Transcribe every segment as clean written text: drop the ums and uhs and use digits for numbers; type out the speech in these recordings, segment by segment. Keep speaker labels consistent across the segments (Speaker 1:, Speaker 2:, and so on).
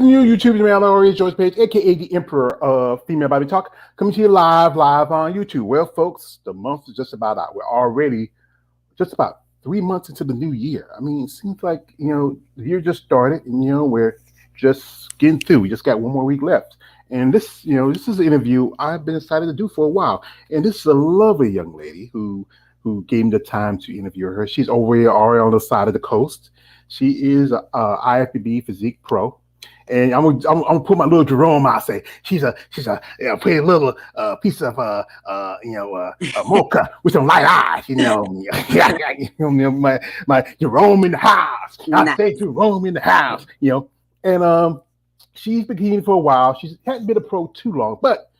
Speaker 1: from you, YouTube, your man, Laurie George Page, aka the Emperor of Female Body Talk, coming to you live on YouTube. Well, folks, the month is just about out. We're already just about 3 months into the new year. I mean, it seems like the year just started, and we're just getting through. We just got one more week left. And this is an interview I've been excited to do for a while. And this is a lovely young lady who gave me the time to interview her. She's over here already on the side of the coast. She is a IFBB Physique Pro. And I'm gonna put my little Jerome out. Say she's a pretty little piece of mocha with some light eyes. My Jerome in the house. I say Jerome in the house. And she's been competing for a while. She hadn't been a pro too long, but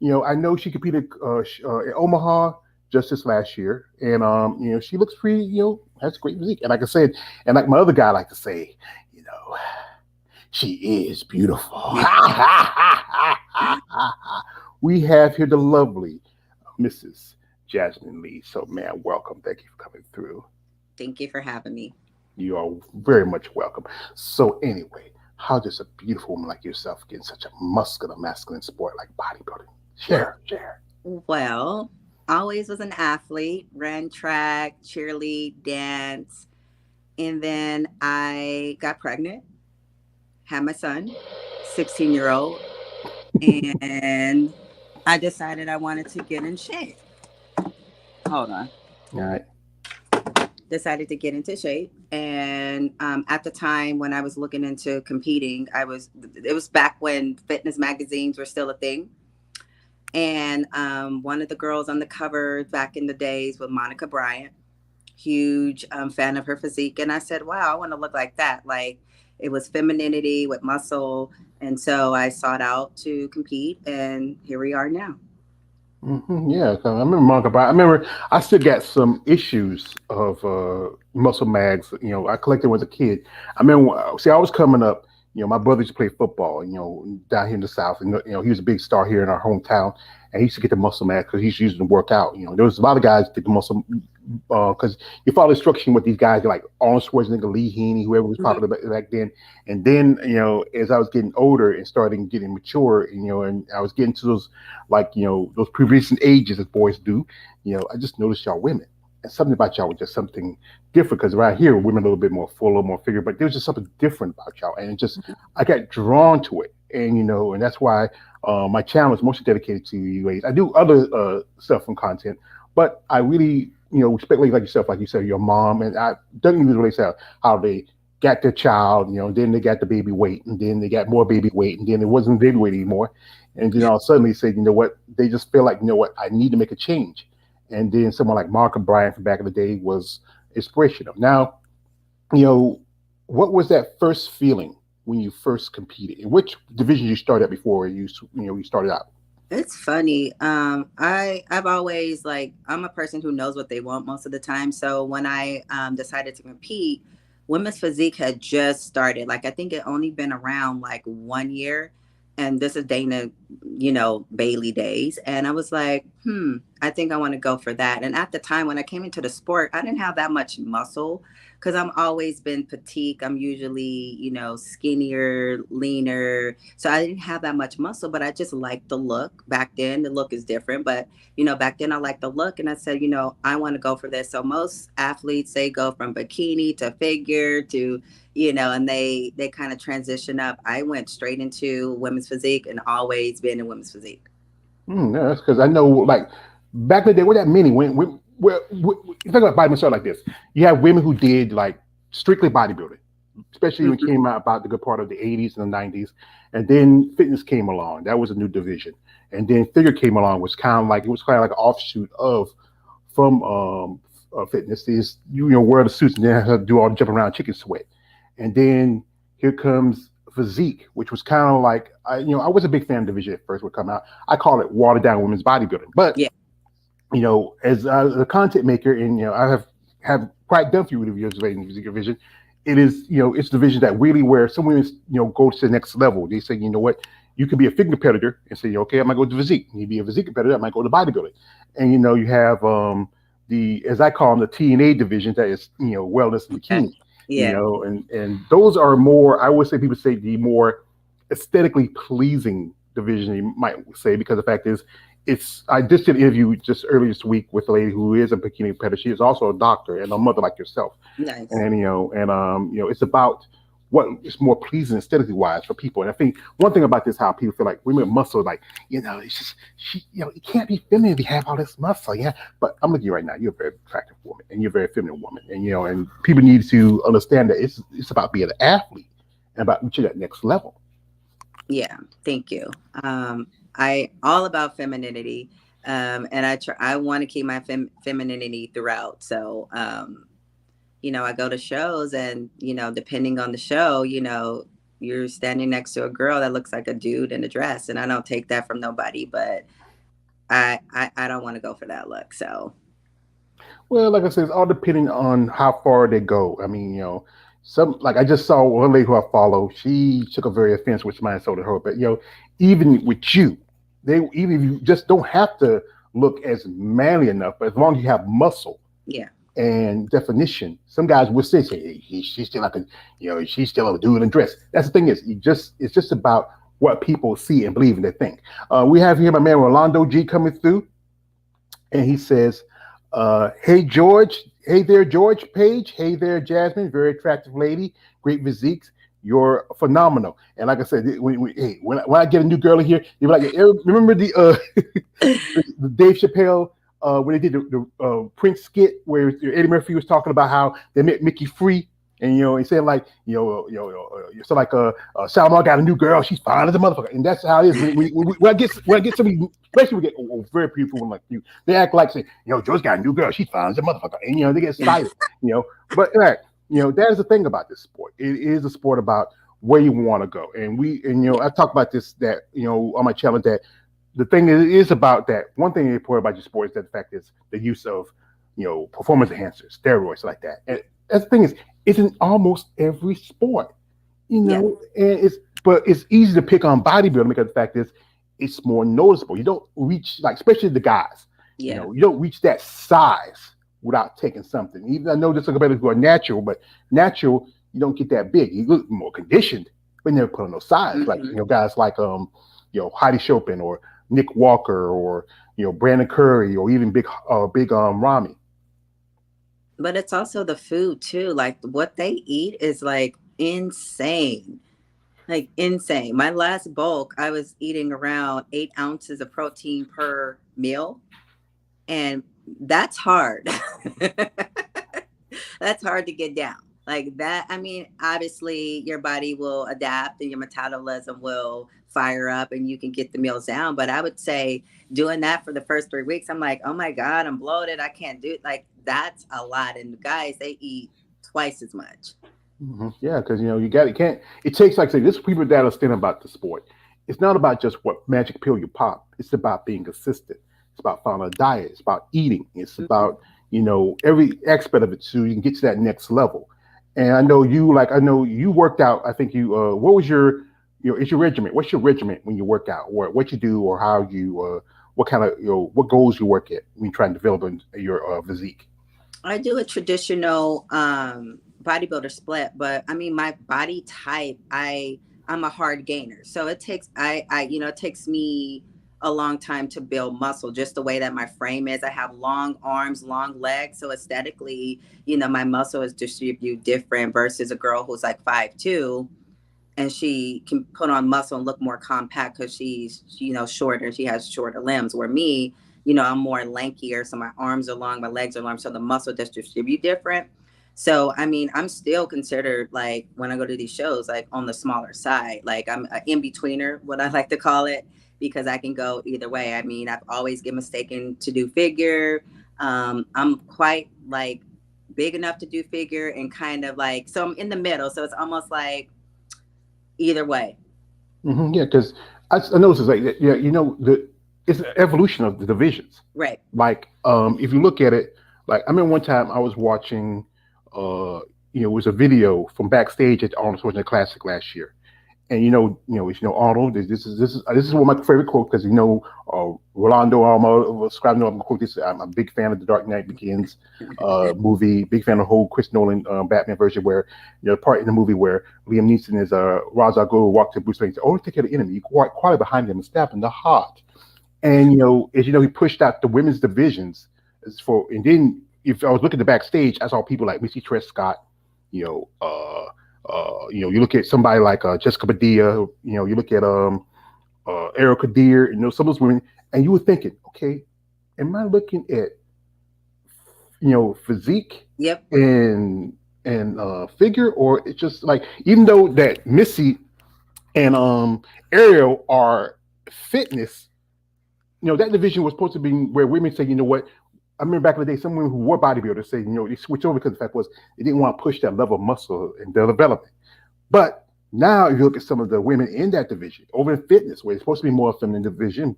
Speaker 1: I know she competed in Omaha just this last year, and she looks pretty. Has great physique. And like I said, and like my other guy like to say, she is beautiful. We have here the lovely Mrs. Jasmine Lee. So, man, welcome. Thank you for coming through.
Speaker 2: Thank you for having me.
Speaker 1: You are very much welcome. So, anyway, how does a beautiful woman like yourself get in such a muscular, masculine sport like bodybuilding? Share.
Speaker 2: Well, always was an athlete, ran track, cheerlead, dance, and then I got pregnant. Had my son, 16-year-old, and I decided I wanted to get in shape. Hold on.
Speaker 1: All right.
Speaker 2: Decided to get into shape, and at the time when I was looking into competing, it was back when fitness magazines were still a thing, and one of the girls on the cover back in the days was Monica Bryant. Huge fan of her physique, and I said, "Wow, I want to look like that." Like, it was femininity with muscle. And so I sought out to compete, and here we are now.
Speaker 1: Mm-hmm, yeah, I remember Monica Bryant. I remember I still got some issues of muscle mags. I collected when I was a kid. I remember, I was coming up. My brother used to play football, down here in the South. And, he was a big star here in our hometown. And he used to get the muscle mass because he used to work out. There was a lot of guys that get the muscle because you follow instruction with these guys like Arnold Schwarzenegger, Lee Heaney, whoever was popular back then. And then, as I was getting older and starting getting mature, and I was getting to those, those previous ages as boys do, I just noticed y'all women. And something about y'all was just something different, because around here, women a little bit more full, a little more figure, but there was just something different about y'all. And I got drawn to it. And, and that's why my channel is mostly dedicated to you ladies. I do other stuff and content, but I really, respect ladies like yourself, like you said, your mom. And I don't even really say how they got their child, then they got the baby weight, and then they got more baby weight, and then it wasn't baby weight anymore. And then all of a sudden they said, they just feel like, I need to make a change. And then someone like Monica Bryant from back in the day was inspirational. Now, what was that first feeling when you first competed? In which division you started at before you started out?
Speaker 2: It's funny. I've always I'm a person who knows what they want most of the time. So when I decided to compete, women's physique had just started. I think it only been around 1 year. And this is Dana, Bailey days. And I was like, I think I want to go for that. And at the time when I came into the sport, I didn't have that much muscle because I'm always been petite. I'm usually, skinnier, leaner. So I didn't have that much muscle, but I just liked the look. Back then, the look is different. But, back then I liked the look. And I said, I want to go for this. So most athletes, they go from bikini to figure to and they kind of transition up. I went straight into women's physique and always been in women's physique.
Speaker 1: Yeah, that's because I know, back in the day, what that many when you think about bodybuilding like this, you have women who did strictly bodybuilding, especially when it came out about the good part of the 80s and the 90s, and then fitness came along. That was a new division, and then figure came along, was kind of like an offshoot from fitness. Is wear the suits and then have to do all the jumping around chicken sweat. And then here comes Physique, which was kind of I was a big fan of the division at first would come out. I call it watered down women's bodybuilding. But, as a content maker, and, I have quite done a few reviews of the Physique division, it is, it's a division that really where some women, go to the next level. They say, you can be a figure competitor and say, okay, I might go to Physique. You be a Physique competitor, I might go to bodybuilding. And, you have the, as I call them, the T&A division that is, wellness and bikini.
Speaker 2: Yeah.
Speaker 1: And those are more, I would say people say the more aesthetically pleasing division, you might say, because the fact is, it's. I just did an interview just earlier this week with a lady who is a bikini competitor. She is also a doctor and a mother like yourself,
Speaker 2: Nice.
Speaker 1: and it's about what is more pleasing aesthetically wise for people. And I think one thing about this, how people feel like women with muscle, like it's just it can't be feminine if you have all this muscle, yeah. But I'm looking at you right now. You're a very attractive woman, and you're a very feminine woman, and and people need to understand that it's about being an athlete and about reaching that next level.
Speaker 2: Yeah, thank you. I all about femininity, and I want to keep my femininity throughout. So, I go to shows, and depending on the show, you're standing next to a girl that looks like a dude in a dress, and I don't take that from nobody, but I don't want to go for that look. So,
Speaker 1: Well, like I said, it's all depending on how far they go. I mean, some like I just saw one lady who I follow. She took a very offense, which mine so did her. But even with you, even if you just don't have to look as manly enough, but as long as you have muscle
Speaker 2: yeah,
Speaker 1: and definition, some guys will say, hey, she's still like a, she's still a dude in dress. That's the thing is, it's just about what people see and believe and they think. We have here my man Rolando G coming through, and he says, "Hey George, hey there George Page, hey there Jasmine, very attractive lady, great physiques, you're phenomenal." And like I said, when I get a new girl in here, you're like, remember the the Dave Chappelle when they did the Prince skit where Eddie Murphy was talking about how they met Mickey Free. And he said like so like Salma got a new girl, she's fine as a motherfucker, and that's how it is. When I get somebody, especially we get very people women like you, they act like say, Joe's got a new girl, she's fine as a motherfucker, and they get excited, But that is the thing about this sport. It is a sport about where you want to go, and I talk about this that on my channel that the thing is about that. One thing important about your sport is that the fact is the use of performance enhancers, steroids like that, and that's the thing is it's in almost every sport,
Speaker 2: yeah,
Speaker 1: and it's easy to pick on bodybuilding because the fact is it's more noticeable. You don't reach like especially the guys,
Speaker 2: yeah.
Speaker 1: you don't reach that size without taking something. Even I know there's some competitors who are natural, but natural you don't get that big. You look more conditioned, but never put on no size. Like
Speaker 2: Mm-hmm.
Speaker 1: guys like Heidi Chopin or Nick Walker or Brandon Curry or even big Rami.
Speaker 2: But it's also the food too. Like what they eat is like insane. Like insane. My last bulk, I was eating around 8 ounces of protein per meal. And that's hard. That's hard to get down. Like that, I mean, obviously your body will adapt and your metabolism will fire up and you can get the meals down. But I would say doing that for the first 3 weeks, I'm like, oh my God, I'm bloated. I can't do it. Like that's a lot. And the guys, they eat twice as much.
Speaker 1: Yeah, because you can't. It takes like I say, this people that understand about the sport. It's not about just what magic pill you pop. It's about being consistent. It's about following a diet. It's about eating. It's
Speaker 2: Mhm.
Speaker 1: about every aspect of it so you can get to that next level. And I know you worked out. I think you. What was it's your regiment? What's your regiment when you work out, or what you do, or how you? What kind of what goals you work at when you try to develop your physique?
Speaker 2: I do a traditional bodybuilder split, but I mean my body type, I'm a hard gainer. So it takes me a long time to build muscle, just the way that my frame is. I have long arms, long legs. So aesthetically, my muscle is distributed different versus a girl who's like 5'2" and she can put on muscle and look more compact because she's shorter, she has shorter limbs, where me, I'm more lankier, so my arms are long, my legs are long, so the muscle just distribute different. So I mean, I'm still considered, like when I go to these shows, like on the smaller side. Like I'm an in-betweener, what I like to call it, because I can go either way. I mean, I've always get mistaken to do figure. I'm quite like big enough to do figure, and kind of like, so I'm in the middle, so it's almost like either way.
Speaker 1: Yeah, because I noticed it's like yeah, it's an evolution of the divisions.
Speaker 2: Right.
Speaker 1: Like if you look at it, like I remember one time I was watching, it was a video from backstage at the Arnold Schwarzenegger Classic last year, And Arnold. This is one of my favorite quotes because Rolando Alma Scribner. I'm gonna quote this. I'm a big fan of the Dark Knight Begins movie. Big fan of the whole Chris Nolan Batman version where the part in the movie where Liam Neeson is Ra's al Ghul walked to Bruce Wayne and said, "Oh, take care of the enemy." You quiet behind him and stab him in the heart. And as you know, he pushed out the women's divisions and then if I was looking at the backstage, I saw people like Missy Trescott, you know, you look at somebody like Jessica Badea, you look at Erica Deer, some of those women, and you were thinking, okay, am I looking at physique
Speaker 2: Yep.
Speaker 1: and figure, or it's just like even though that Missy and Ariel are fitness, that division was supposed to be where women say, you know what, I remember back in the day, some women who were bodybuilders say, they switched over because the fact was they didn't want to push that level of muscle in their development. But now, if you look at some of the women in that division, over in fitness, where it's supposed to be more of a feminine division,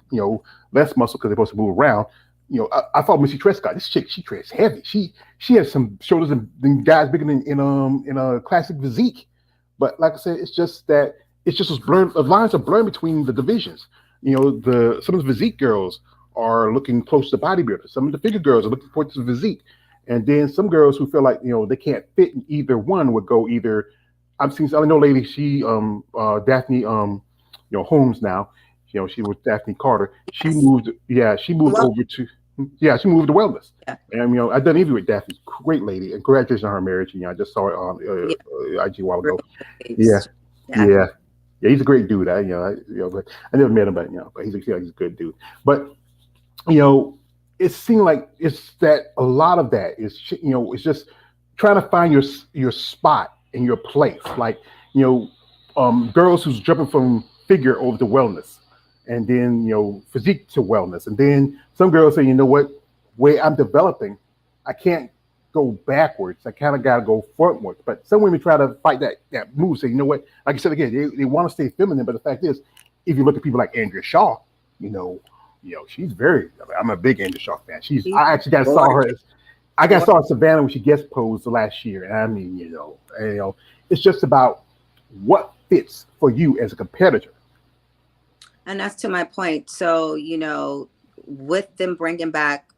Speaker 1: less muscle because they're supposed to move around. I thought Missy Trescott, this chick, she trains heavy. She has some shoulders and guys bigger than in a classic physique. But like I said, it's just that it's just those the lines are blurring between the divisions. Some of the physique girls are looking close to bodybuilders. Some of the figure girls are looking forward to physique. And then some girls who feel like, they can't fit in either one would go either. I know a lady, she, Daphne, Holmes now, she was Daphne Carter. She
Speaker 2: Yes.
Speaker 1: moved, she moved
Speaker 2: Well,
Speaker 1: over to, she moved to wellness.
Speaker 2: yeah.
Speaker 1: And, I've done an interview with Daphne, great lady. And congratulations on her marriage. I just saw it on
Speaker 2: Yeah.
Speaker 1: IG a while ago. Yeah,
Speaker 2: Great.
Speaker 1: yeah. Yeah, he's a great dude. But I never met him, but he's a good dude. But it seemed like it's that a lot of that is it's just trying to find your spot and your place. Like girls who's jumping from figure over to wellness, and then physique to wellness, and then some girls say, you know what, way I'm developing, I can't go backwards. I kind of got to go frontwards. But some women try to fight that move. Say, you know what, like I said again, they want to stay feminine, but the fact is, if you look at people like Andrea Shaw, she's very. I'm a big Andrea Shaw fan.
Speaker 2: She's
Speaker 1: I actually got saw her.
Speaker 2: gorgeous.
Speaker 1: I got saw Savannah when she guest posed last year, and I mean, it's just about what fits for you as a competitor.
Speaker 2: And that's to my point. So, with them bringing back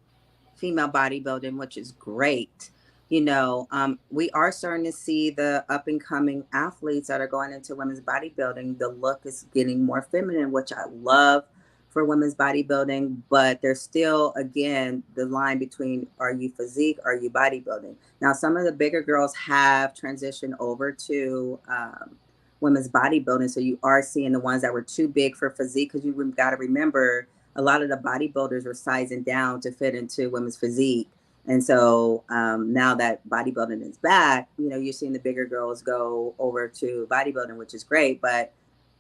Speaker 2: female bodybuilding, which is great, we are starting to see the up and coming athletes that are going into women's bodybuilding. The look is getting more feminine, which I love for women's bodybuilding, but there's still, again, the line between are you physique, are you bodybuilding? Now, some of the bigger girls have transitioned over to women's bodybuilding. So you are seeing the ones that were too big for physique, because you've got to remember a lot of the bodybuilders were sizing down to fit into women's physique. And so now that bodybuilding is back, you're seeing the bigger girls go over to bodybuilding, which is great. But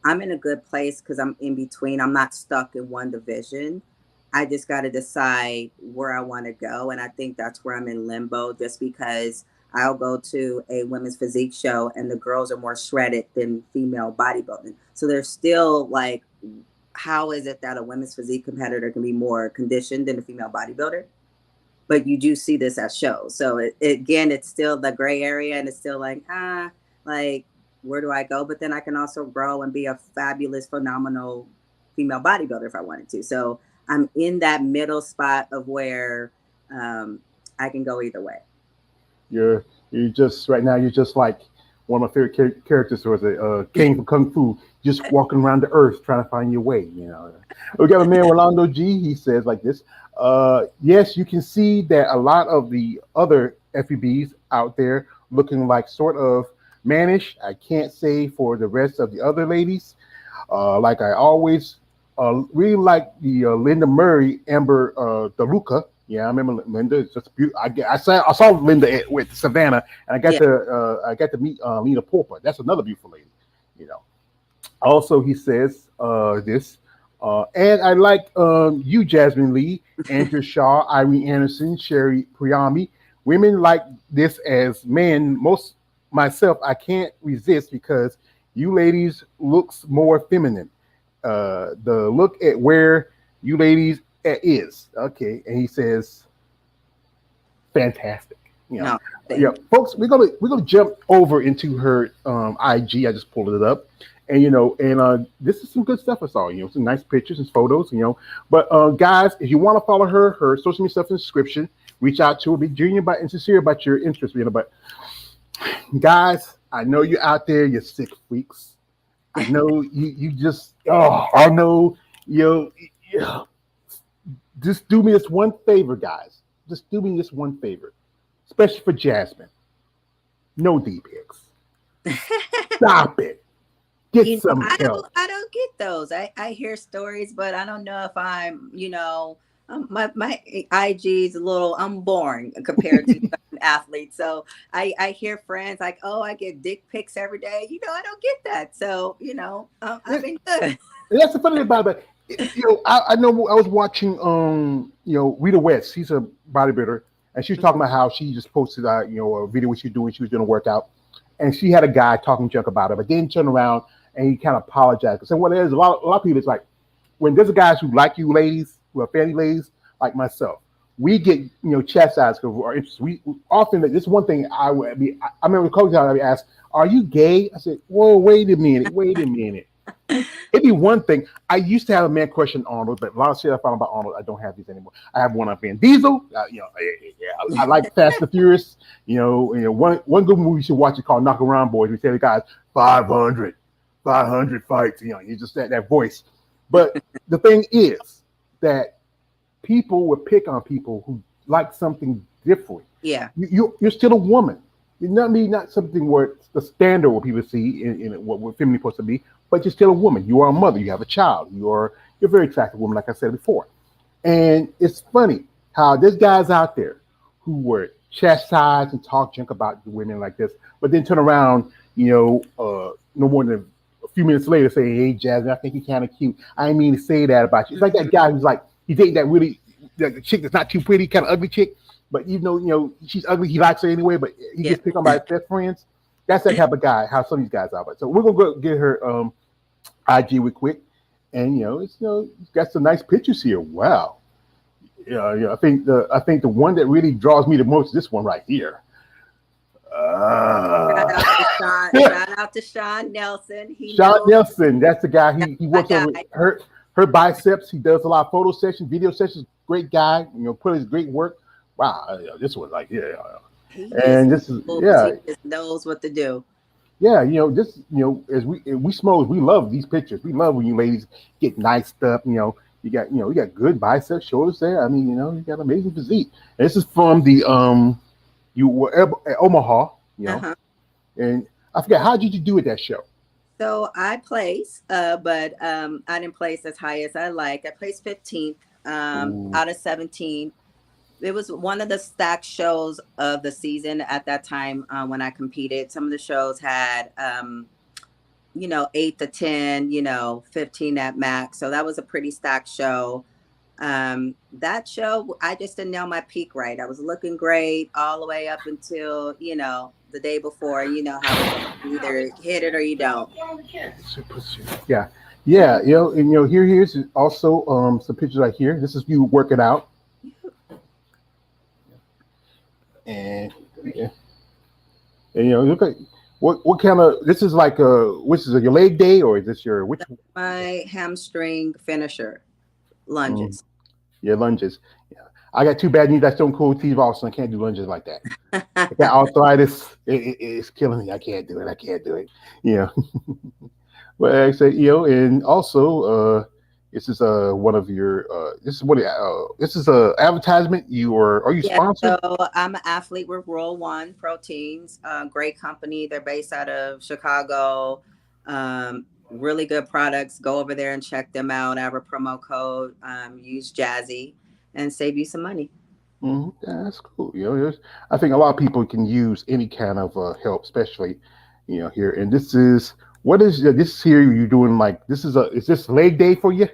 Speaker 2: I'm in a good place because I'm in between. I'm not stuck in one division. I just got to decide where I want to go. And I think that's where I'm in limbo, just because I'll go to a women's physique show and the girls are more shredded than female bodybuilding. So there's still like, how is it that a women's physique competitor can be more conditioned than a female bodybuilder? But you do see this at shows. So again, it's still the gray area, and it's still like, where do I go? But then I can also grow and be a fabulous, phenomenal female bodybuilder if I wanted to. So I'm in that middle spot of where I can go either way.
Speaker 1: You're just right now. You're just like one of my favorite characters was a king from Kung Fu, just walking around the earth trying to find your way. We got a man, Rolando G. He says like this. Yes, you can see that a lot of the other FEBs out there looking like sort of mannish. I can't say for the rest of the other ladies. Like I always really like the Linda Murray, Amber DeLuca. Yeah, I remember Linda. It's just beautiful. I saw Linda with Savannah, and I got to meet Lena Porper. That's another beautiful lady. Also, he says this. And I like you, Jasmine Lee, Andrew Shaw, Irene Anderson, Sherry Priyami. Women like this as men. Myself, I can't resist because you ladies looks more feminine. The look at where you ladies is. Okay. And he says, fantastic.
Speaker 2: No,
Speaker 1: Yeah, folks, we're gonna jump over into her IG. I just pulled it up. And this is some good stuff I saw. Some nice pictures and photos. But guys, if you want to follow her social media stuff in the description. Reach out to her. Be genuine about and sincere about your interest. But guys, I know you're out there. You're sick freaks. I know you just. Oh, I know you. Just do me this one favor, guys. Just do me this one favor, especially for Jasmine. No D pics. Stop it. Get some help.
Speaker 2: I don't get those. I hear stories, but I don't know if I'm, my IG's a little, I'm boring compared to athletes. So I hear friends like, oh, I get dick pics every day. I don't get that. So, I've been good.
Speaker 1: That's the funny thing about it. I know I was watching, Rita West. She's a bodybuilder, and she was talking about how she just posted, a video what she was doing. She was doing a workout, and she had a guy talking junk about her, but then turned around and he kind of apologized. So there's a lot of people. It's like when there's guys who like you, ladies, who are family ladies like myself, we get chastised because our interests. We often this is one thing I remember coach I would ask, "Are you gay?" I said, "Whoa, wait a minute." It'd be one thing. I used to have a man crush on Arnold, but a lot of shit I found about Arnold, I don't have these anymore. I have one on Vin Diesel. I like Fast and Furious. One good movie you should watch is called Knock Around Boys. We tell the guys 500 fights. You just that voice. But the thing is that people would pick on people who like something different.
Speaker 2: Yeah,
Speaker 1: you're still a woman. You're not something where it's the standard what people see in what feminine supposed to be, but you're still a woman. You are a mother. You have a child. You're a very attractive woman, like I said before. And it's funny how there's guys out there who were chastised and talk junk about women like this, but then turn around, no more than a few minutes later say, "Hey, Jasmine, I think you're kind of cute. I didn't mean to say that about you." It's like that guy who's like, he's dating that really the chick that's not too pretty, kind of ugly chick. But she's ugly. He likes her anyway, but he gets picked on by his best friends. That's that type of guy. How some of these guys are. But so we're gonna go get her IG real quick, and it's got some nice pictures here. Wow. I think the one that really draws me the most is this one right here.
Speaker 2: Shout out to Sean Nelson.
Speaker 1: Sean Nelson. That's the guy. He works on her biceps. He does a lot of photo sessions, video sessions. Great guy. Put his great work. Wow, this was like and this is
Speaker 2: he just knows what to do.
Speaker 1: Yeah, as we Smokes, we love these pictures. We love when you ladies get nice stuff. You got good biceps, shoulders there. I mean, you got amazing physique. And this is from the you were at Omaha, and I forget how did you do at that show?
Speaker 2: So I placed, but I didn't place as high as I liked. I placed 15th out of 17. It was one of the stacked shows of the season at that time when I competed. Some of the shows had, 8 to 10, 15 at max. So that was a pretty stacked show. That show, I just didn't nail my peak right. I was looking great all the way up until, the day before. You know how you either hit it or you don't.
Speaker 1: Yeah. And here's also some pictures right here. This is you working out. And look at what kind of this is like which is your leg day or is this your which
Speaker 2: my hamstring finisher lunges.
Speaker 1: Lunges. Yeah, I got two bad knees. I Stone Cold Steve Austin. I can't do lunges like that. I got arthritis. It's killing me. I can't do it. But I say and also this is one of your this is a advertisement. Are you sponsored?
Speaker 2: So I'm an athlete with Roll One Proteins, great company. They're based out of Chicago. Really good products. Go over there and check them out. I have a promo code. Use Jazzy and save you some money.
Speaker 1: Yeah, that's cool. I think a lot of people can use any kind of help, especially here. And this is what is this here? You're doing like this is this leg day for you?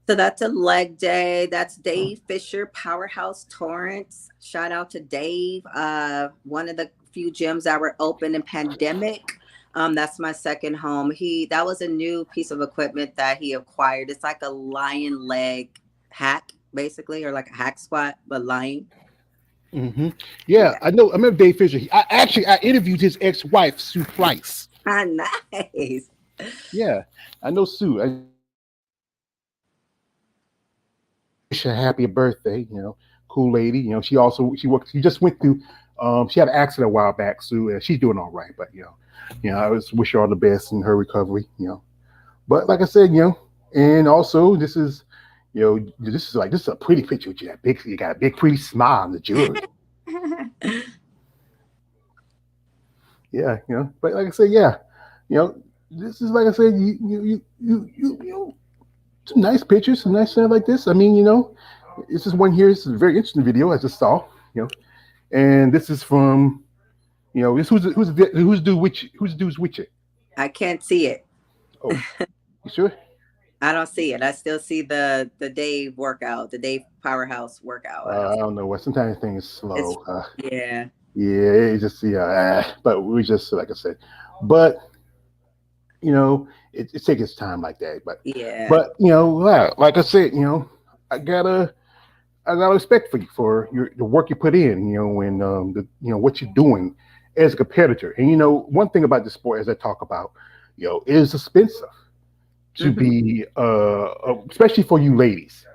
Speaker 2: So that's a leg day. That's Dave Fisher, Powerhouse Torrance. Shout out to Dave. One of the few gyms that were open in pandemic. That's my second home. That was a new piece of equipment that he acquired. It's like a lion leg hack, basically, or like a hack squat, but lion.
Speaker 1: Mm-hmm. Yeah, I know. I remember Dave Fisher. I interviewed his ex-wife, Sue Price.
Speaker 2: Nice.
Speaker 1: Yeah, I know Sue. I just want to wish her happy birthday. Cool lady. She just went through. She had an accident a while back, Sue, and she's doing all right. But I just wish her all the best in her recovery. But like I said, and also this is a pretty picture with you. That big, you got a big pretty smile on the jewelry. Yeah, But like I said, yeah, you know, this is like I said, some nice pictures, some nice stuff like this. I mean, this is one here. This is a very interesting video I just saw. And this is from this who's dude's with you.
Speaker 2: I can't see it.
Speaker 1: Oh, you sure?
Speaker 2: I don't see it. I still see the Dave workout, the Dave Powerhouse workout. I don't.
Speaker 1: I don't know what. Sometimes things is
Speaker 2: It's
Speaker 1: slow.
Speaker 2: yeah,
Speaker 1: Yeah, it just but we just like I said, but it takes its time like that. But
Speaker 2: yeah.
Speaker 1: but like I said, I got respect for you for the work you put in, and what you're doing as a competitor. And one thing about the sport, as I talk about, it is expensive to
Speaker 2: Hmm.
Speaker 1: be, especially for you ladies.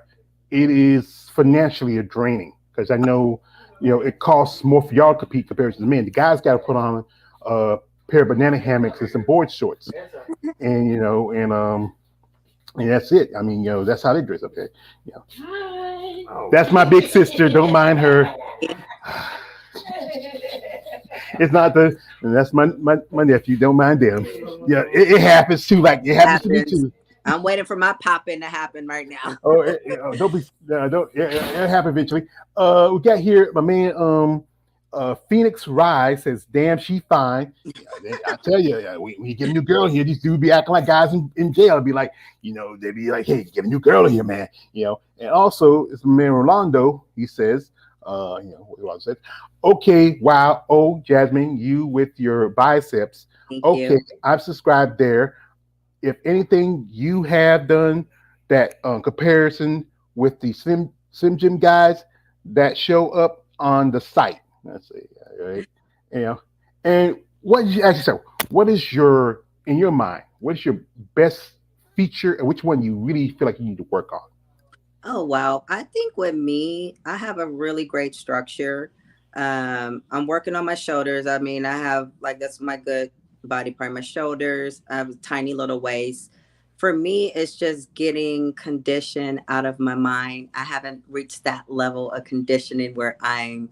Speaker 1: It is financially a draining because I know, it costs more for y'all to compete compared to the men. The guys got to put on a pair of banana hammocks and some board shorts, and and that's it. I mean, that's how they dress up there. You know, that's my big sister. Don't mind her. It's not the. And that's my nephew. Don't mind them. Yeah, it happens too. Like it happens to me
Speaker 2: Happens.
Speaker 1: too.
Speaker 2: I'm waiting for my pop in to happen right now.
Speaker 1: Oh, don't be. Don't. It'll happen eventually. We got here. My man, Phoenix Rise says, "Damn, she fine." I tell you, when you get a new girl here, these dudes be acting like guys in jail. Be like, they be like, "Hey, get a new girl here, man." And also, it's my man Rolando. He says, what says, "Okay, wow, oh Jasmine, you with your biceps.
Speaker 2: Thank
Speaker 1: Okay,
Speaker 2: you.
Speaker 1: I've subscribed there. If anything you have done that comparison with the Slim Jim guys that show up on the site. Let's see, right? You know, and what did you actually say? What is your in your mind? What is your best feature, and which one you really feel like you need to work on?
Speaker 2: Oh wow. I think with me, I have a really great structure. I'm working on my shoulders. I mean, I have like that's my good body part, my shoulders. I have a tiny little waist. For me, it's just getting condition out of my mind. I haven't reached that level of conditioning where I'm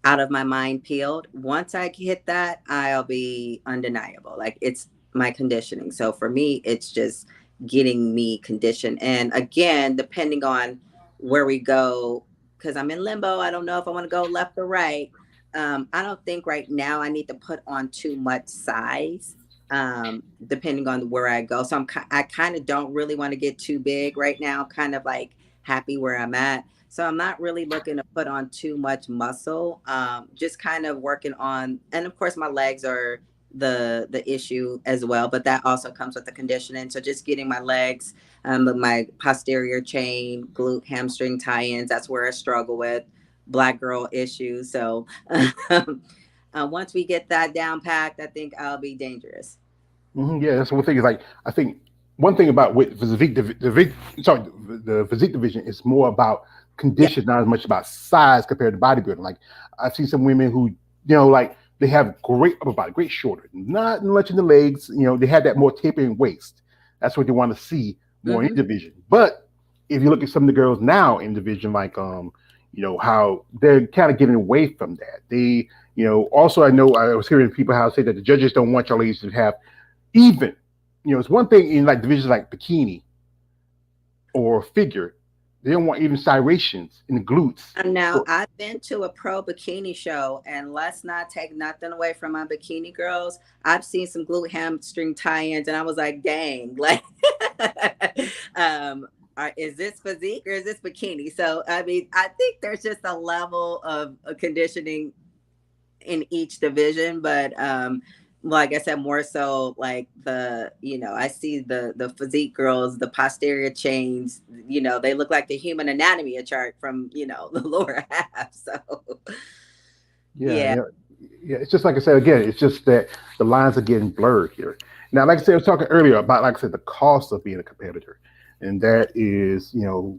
Speaker 2: out of my mind peeled. Once I hit that, I'll be undeniable. Like it's my conditioning. So for me, it's just getting me conditioned. And again, depending on where we go, because I'm in limbo, I don't know if I want to go left or right. I don't think right now I need to put on too much size. Depending on where I go. So I kind of don't really want to get too big right now, kind of like happy where I'm at. So I'm not really looking to put on too much muscle. Just kind of working on, and of course my legs are the issue as well, but that also comes with the conditioning. So just getting my legs, my posterior chain, glute, hamstring tie-ins. That's where I struggle with black girl issues. So once we get that down packed, I think I'll be dangerous.
Speaker 1: Yeah, that's one thing. Is like I think one thing about with physique, sorry, the physique division is more about
Speaker 2: Yep.
Speaker 1: condition, not as much about size compared to bodybuilding. Like I've seen some women who, like they have great upper body, great shoulder, not much in the legs. They have that more tapering waist. That's what they want to see more in
Speaker 2: Hmm.
Speaker 1: division. But if you look at some of the girls now in division, like how they're kind of getting away from that. They, also I know I was hearing people how say that the judges don't want your ladies to have even, it's one thing in like divisions like bikini or figure, they don't want even striations in the glutes.
Speaker 2: And now
Speaker 1: Or,
Speaker 2: I've been to a pro bikini show, and let's not take nothing away from my bikini girls. I've seen some glute hamstring tie-ins, and I was like, dang, like, is this physique or is this bikini? So I mean, I think there's just a level of conditioning in each division, but like I said, more so like I see the physique girls, the posterior chains, they look like the human anatomy chart from the lower half. So
Speaker 1: yeah,
Speaker 2: yeah.
Speaker 1: yeah, yeah. It's just like I said again. It's just that the lines are getting blurred here. Now, like I said, I was talking earlier about, like I said, the cost of being a competitor, and that is,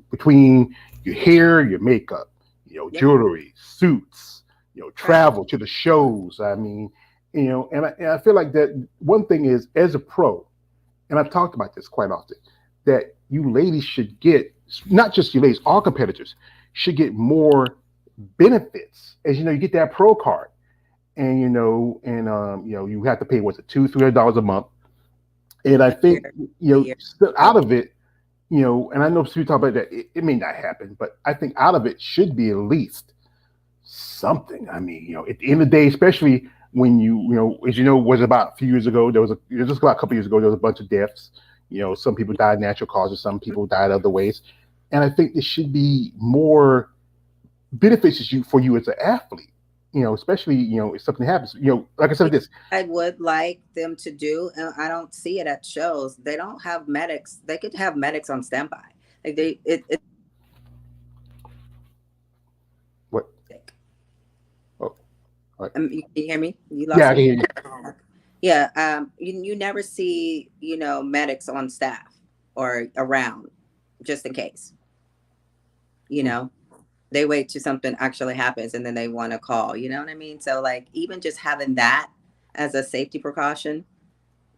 Speaker 1: between your hair, your makeup,
Speaker 2: Yep.
Speaker 1: jewelry, suits,
Speaker 2: Travel.
Speaker 1: travel to the shows. I mean, and I feel like that one thing is, as a pro, and I've talked about this quite often, that you ladies should get, not just you ladies, all competitors should get more benefits. As you get that pro card, and you have to pay, what's it, $200-$300 a month. And I
Speaker 2: A
Speaker 1: think,
Speaker 2: year. A year.
Speaker 1: still out of it, and I know people talk about that, it may not happen, but I think out of it should be at least something. I mean, at the end of the day, especially when as was about a few years ago, just about a couple years ago, there was a bunch of deaths. Some people died natural causes, some people died other ways. And I think there should be more benefits for you as an athlete, especially, if something happens, like I said, this.
Speaker 2: I would like them to do, and I don't see it at shows. They don't have medics. They could have medics on standby. Like it's
Speaker 1: What? Oh, all right.
Speaker 2: you, can you hear me? You
Speaker 1: Yeah,
Speaker 2: lost
Speaker 1: I can
Speaker 2: me.
Speaker 1: hear you.
Speaker 2: Yeah. You never see medics on staff or around, just in case. You
Speaker 1: Hmm.
Speaker 2: know, they wait till something actually happens and then they want to call. You know what I mean? So like even just having that as a safety precaution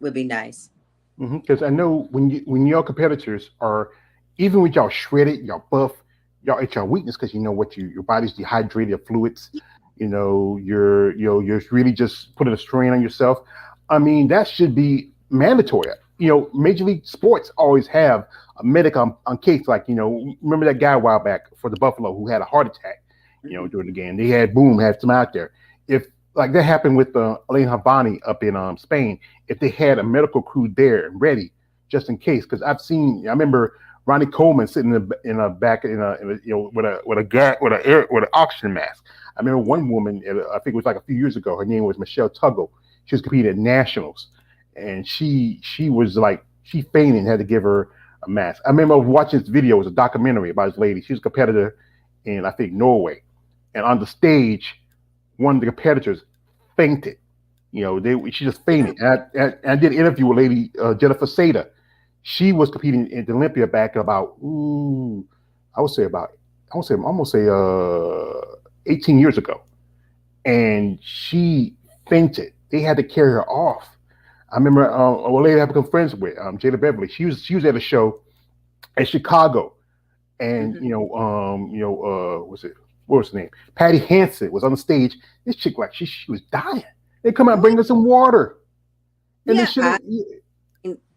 Speaker 2: would be nice.
Speaker 1: Because I know when your competitors are, even with y'all shredded, y'all buff, y'all at your weakness, because you know what, your body's dehydrated of fluids. You're really just putting a strain on yourself. I mean, that should be mandatory. Major league sports always have a medic on case. Like, remember that guy a while back for the Buffalo who had a heart attack,
Speaker 2: Mhm.
Speaker 1: during the game. They had some out there. If like that happened with Alain Havani up in Spain, if they had a medical crew there and ready just in case. Because I remember Ronnie Coleman sitting in a back in a with an oxygen mask. I remember
Speaker 2: Yeah.
Speaker 1: one woman, I think it was like a few years ago. Her name was Michelle Tuggle. She was competing at nationals, and she was like, she fainted and had to give her a mask. I remember watching this video. It was a documentary about this lady. She was a competitor in, I think, Norway, and on the stage, one of the competitors fainted. She just
Speaker 2: Yeah.
Speaker 1: fainted. And I did an interview with lady Jennifer Sada. She was competing in Olympia back about, I would say about, I'm gonna say 18 years ago, and she fainted. They had to carry her off. I remember a lady I become friends with, Jada Beverly. She was at a show in Chicago, and
Speaker 2: Hmm.
Speaker 1: was it, what was her name? Patty Hansen was on the stage. This chick, like, she was dying. They come out and
Speaker 2: Oh
Speaker 1: bring her some water, and they
Speaker 2: yeah.
Speaker 1: should have.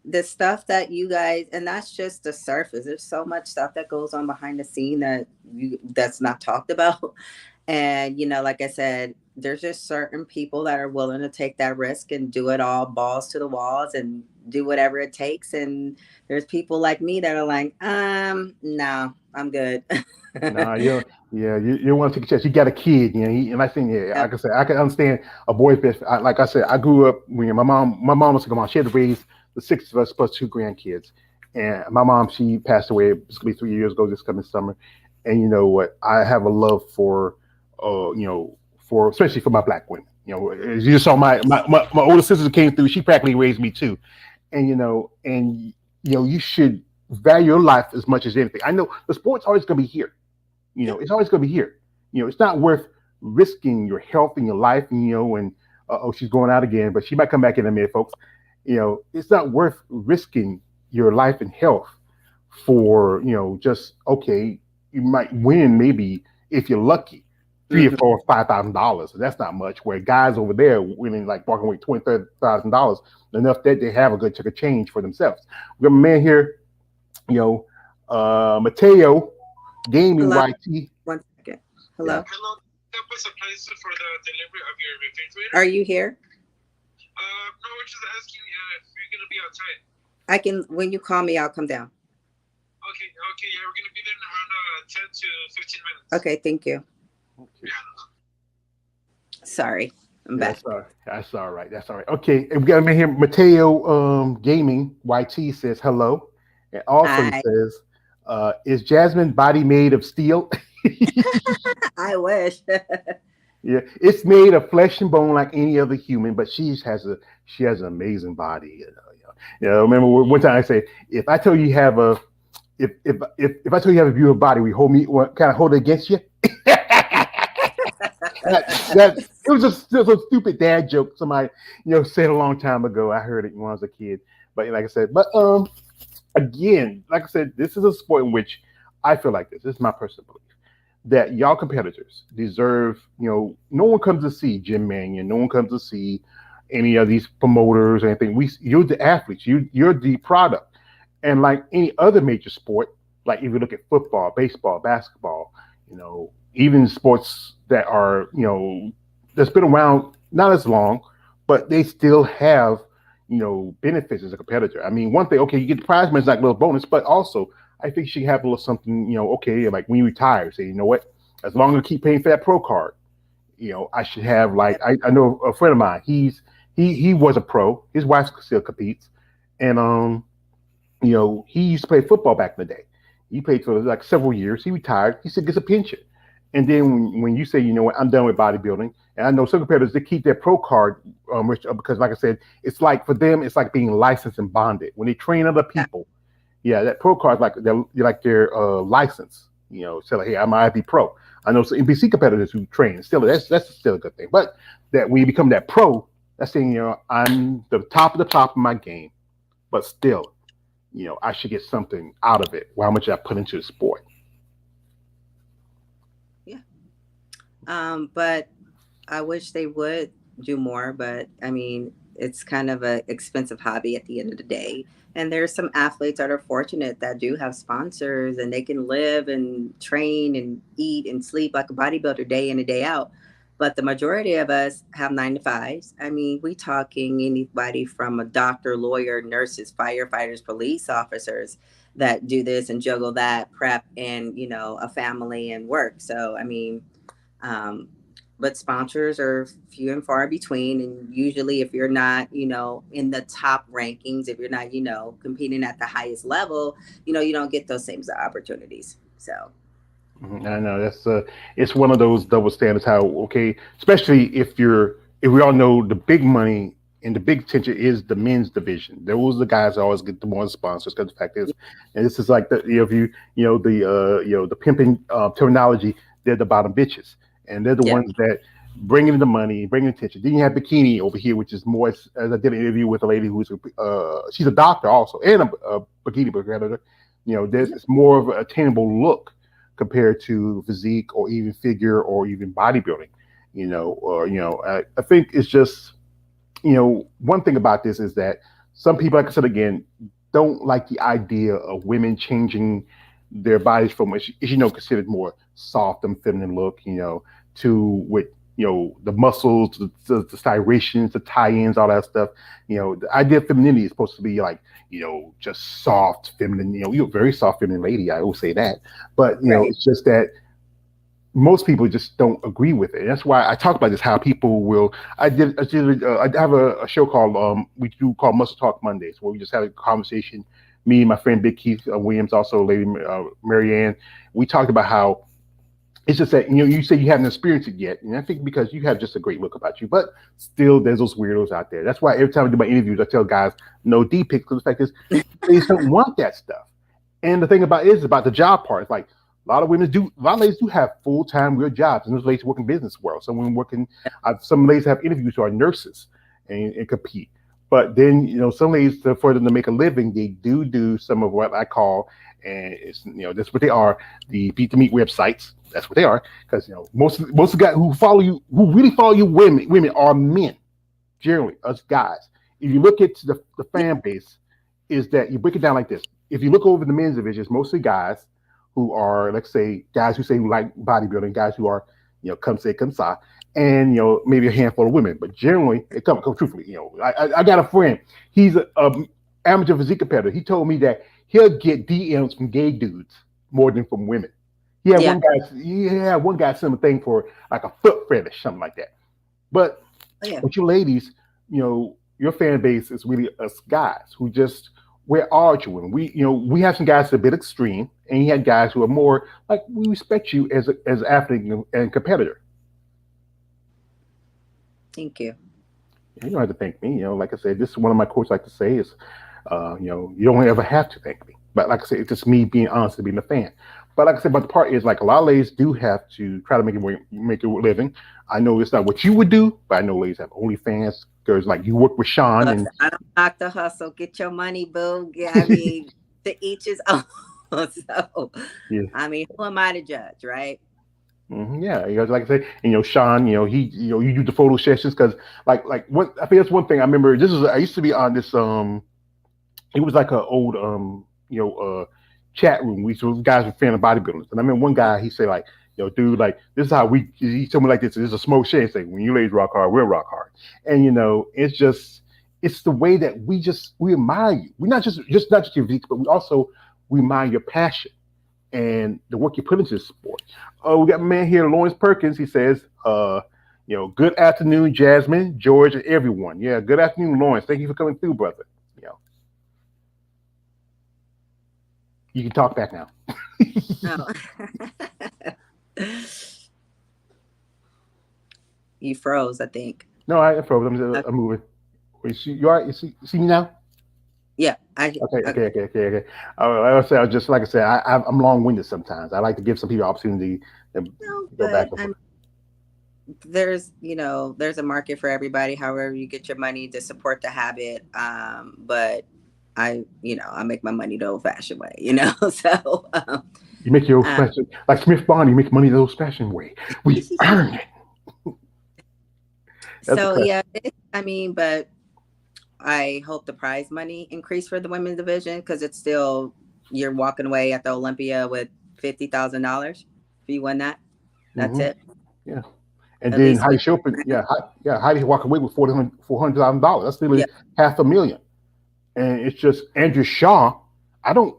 Speaker 2: The stuff that you guys, and that's just the surface. There's so much stuff that goes on behind the scene that's not talked about. And like I said, there's just certain people that are willing to take that risk and do it all balls to the walls and do whatever it takes. And there's people like me that are like, no, I'm good.
Speaker 1: Nah, you want to take a chance. You got a kid, and I think, yeah,
Speaker 2: Yep.
Speaker 1: like I said, I can understand a boy's best. Like I said, I grew up when my mom was a mom. She had to raise the six of us plus two grandkids, and my mom, she passed away. It's gonna be 3 years ago this coming summer, and you know what? I have a love for, for especially for my black women. As you saw, my older sister came through. She practically raised me too, and you should value your life as much as anything. I know the sport's always gonna be here.
Speaker 2: Yep.
Speaker 1: It's always going to be here. It's not worth risking your health and your life. And oh, she's going out again, but she might come back in a minute, folks. It's not worth risking your life and health for, just okay. You might win, maybe, if you're lucky, three or
Speaker 2: Hmm.
Speaker 1: four, $5,000. That's not much. Where guys over there winning, like, walking away $20,000, $30,000, enough that they have a good chunk of change for themselves. We have a man here, you Mateo, Gaming
Speaker 2: Hello.
Speaker 1: YT.
Speaker 2: 1 second.
Speaker 1: Yeah.
Speaker 2: Hello.
Speaker 3: Hello, that was a place for the delivery of your
Speaker 2: Are
Speaker 3: refrigerator.
Speaker 2: you here?
Speaker 3: No, we're just asking if you're gonna be outside.
Speaker 2: I can, when you call me, I'll come down.
Speaker 3: Okay, okay, yeah, we're gonna be there in around 10 to 15 minutes.
Speaker 2: Okay. Thank you.
Speaker 1: Okay.
Speaker 3: Yeah.
Speaker 2: Sorry. I'm
Speaker 1: Yeah,
Speaker 2: back.
Speaker 1: that's all right. That's all right. That's all right. Okay. And we got him in here. Mateo Gaming YT says hello. And also he
Speaker 2: I
Speaker 1: says, is Jasmine body made of steel?
Speaker 2: I wish.
Speaker 1: Yeah, it's made of flesh and bone like any other human, but she has an amazing body. You know, I remember one time I said, if I tell you you have a if I tell you you have a beautiful body, we hold me kind of hold it against you. That it was just a stupid dad joke somebody said a long time ago. I heard it when I was a kid. But like I said, again, like I said, this is a sport in which I feel like this. This is my personal belief that y'all competitors deserve. No one comes to see Jim Mannion. No one comes to see any of these promoters or anything. You're the athletes. You're the product. And like any other major sport, like if you look at football, baseball, basketball, even sports that are, that's been around not as long, but they still have, benefits as a competitor. I mean, one thing, okay, you get the prize money, it's like a little bonus, but also I think she have a little something, okay, like when you retire, say, you know what, as long as I keep paying for that pro card, I should have like I know a friend of mine, he was a pro, his wife still competes, and he used to play football back in the day. He played for like several years. He retired. He still gets a pension. And then when you say, you know what, I'm done with bodybuilding, and I know some competitors they keep their pro card, because like I said, it's like for them, it's like being licensed and bonded. When they train other people, yeah, that pro card is like their license. So like, hey, I'm an IFBB pro. I know some NPC competitors who train. Still, that's still a good thing. But that when you become that pro, that's saying I'm the top of my game, but still, I should get something out of it. How much I put into the sport.
Speaker 2: Yeah. But I wish they would do more, but I mean, it's kind of an expensive hobby at the end of the day. And there's some athletes that are fortunate that do have sponsors and they can live and train and eat and sleep like a bodybuilder day in and day out. But the majority of us have 9 to 5s. I mean, we talking anybody from a doctor, lawyer, nurses, firefighters, police officers that do this and juggle that prep and, a family and work. So, I mean, um, but sponsors are few and far between. And usually, if you're not, in the top rankings, if you're not, competing at the highest level, you don't get those same opportunities. So,
Speaker 1: I know that's it's one of those double standards. How okay, especially if we all know the big money and the big attention is the men's division. Those are the guys that always get the more sponsors because the fact is, and this is like if the pimping terminology, they're the bottom bitches, and they're the
Speaker 2: yeah,
Speaker 1: ones that bring in the money, bring in attention. Then you have bikini over here, which is more as I did an interview with a lady who's she's a doctor also and a bikini competitor. There's it's more of an attainable look compared to physique or even figure or even bodybuilding. I think it's just one thing about this is that some people, like I said again, don't like the idea of women changing their bodies from which is considered more soft and feminine look, to with the muscles, the striations, the tie-ins, all that stuff. The idea of femininity is supposed to be like just soft, feminine. You're a very soft, feminine lady. I will say that, but
Speaker 2: right.
Speaker 1: it's just that most people just don't agree with it. And that's why I talk about this. How people will. I have a show called we do called Muscle Talk Mondays, where we just have a conversation. Me and my friend Big Keith Williams, also Lady Marianne. We talked about how it's just that you say you haven't experienced it yet, and I think because you have just a great look about you, but still there's those weirdos out there. That's why every time I do my interviews, I tell guys no D pics because the fact is they just don't want that stuff. And the thing about it is about the job part. It's like a lot of a lot of ladies do have full time real jobs, and those ladies work in business world. Some women working, some ladies have interviews who are nurses and compete. But then some ladies for them to make a living, they do some of what I call, and it's that's what they are, the beat the meat websites. That's what they are because most of the guys who follow you, who really follow you, women are men generally, us guys. If you look at the fan base, is that you break it down like this. If you look over the men's division, it's mostly guys who are, let's say, guys who say like bodybuilding, guys who are, come say, come sa, and maybe a handful of women. But generally, it come truthfully. I got a friend. He's a amateur physique competitor. He told me that he'll get DMs from gay dudes more than from women.
Speaker 2: Yeah.
Speaker 1: One guy sent a thing for like a foot fetish, something like that. But
Speaker 2: Yeah.
Speaker 1: with you ladies, your fan base is really us guys who just we're arduous. We have some guys that are a bit extreme, and you had guys who are more like we respect you as an athlete and competitor.
Speaker 2: Thank you.
Speaker 1: You don't have to thank me. Like I said, this is one of my quotes I like to say is You don't ever have to thank me. But like I said, it's just me being honest and being a fan. But like I said, but the part is like a lot of ladies do have to try to make a living. I know it's not what you would do, but I know ladies have OnlyFans. There's like you work with Sean
Speaker 2: Look,
Speaker 1: and
Speaker 2: I don't knock the hustle. Get your money, boo. Yeah, I mean, to each his own. So,
Speaker 1: yeah.
Speaker 2: I mean, who am I to judge, right?
Speaker 1: Yeah, like I say, and Sean, you do the photo sessions because, like what I think that's one thing I remember. I used to be on this it was like an old chat room. We so guys were fan of bodybuilders, and I remember one guy he said like, dude, like this is how he told me like this is a smoke shade thing. When you ladies rock hard, we'll rock hard, and it's the way that we admire you. We not just your physique, but we admire your passion and the work you put into this sport. We got a man here, Lawrence Perkins. He says, good afternoon, Jasmine, George, and everyone. Yeah, good afternoon, Lawrence. Thank you for coming through, brother. You can talk back now.
Speaker 2: No. You froze, I think.
Speaker 1: No, I froze. I'm moving. You all right? You see me now?
Speaker 2: Yeah.
Speaker 1: Okay. I was just like I said, I'm long-winded sometimes. I like to give some people opportunity to go back and forth.
Speaker 2: There's a market for everybody. However, you get your money to support the habit. But I make my money the old-fashioned way. So
Speaker 1: you make your old-fashioned like Smith Bond. You make money the old-fashioned way. We earned it.
Speaker 2: So yeah, but I hope the prize money increase for the women's division because it's still you're walking away at the Olympia with $50,000 if you win that. That's it.
Speaker 1: Yeah, and then how you show up? How do you walk away with $400,000? That's nearly $500,000. And it's just Andrew Shaw. I don't,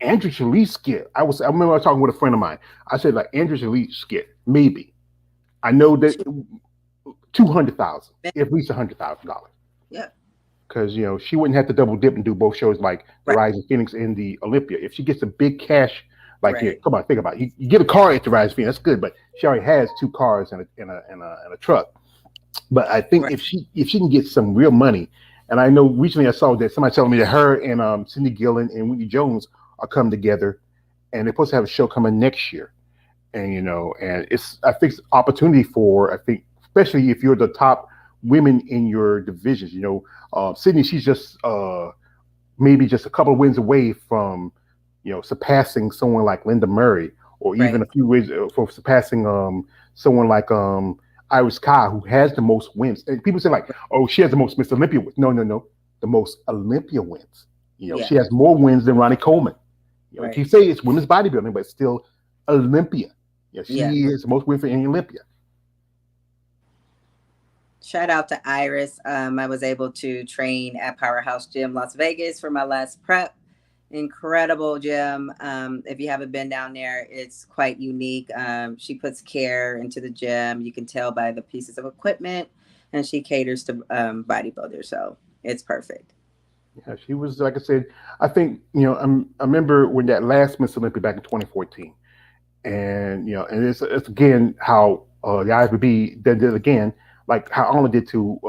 Speaker 1: Andrew should at least get. I remember I was talking with a friend of mine. I said like Andrew should at least get maybe. I know that $200,000, at least $100,000.
Speaker 2: Yeah.
Speaker 1: Because she wouldn't have to double dip and do both shows like the Rising Phoenix and the Olympia. If she gets a big cash, here, come on, think about it. You get a car at the Rising Phoenix, that's good. But she already has 2 cars and a truck. But I think if she can get some real money, and I know recently I saw that somebody telling me that her and Cindy Gillen and Whitney Jones are coming together, and they're supposed to have a show coming next year. And and I think it's opportunity for especially if you're the top women in your divisions. Sydney, she's just maybe just a couple of wins away from surpassing someone like Linda Murray, or even a few wins for surpassing someone like Iris Kai, who has the most wins. And people say like, oh, she has the most Miss Olympia wins. No, the most Olympia wins. She has more wins than Ronnie Coleman. You say it's women's bodybuilding, but it's still Olympia. She is the most wins for any Olympia.
Speaker 2: Shout out to Iris. I was able to train at Powerhouse Gym Las Vegas for my last prep. Incredible gym. If you haven't been down there, it's quite unique. She puts care into the gym. You can tell by the pieces of equipment, and she caters to bodybuilders. So it's perfect.
Speaker 1: Yeah, she was, like I said, I think, I remember when that last Miss Olympia back in 2014, and, and it's again how the IFBB did it again, like how Arnold did to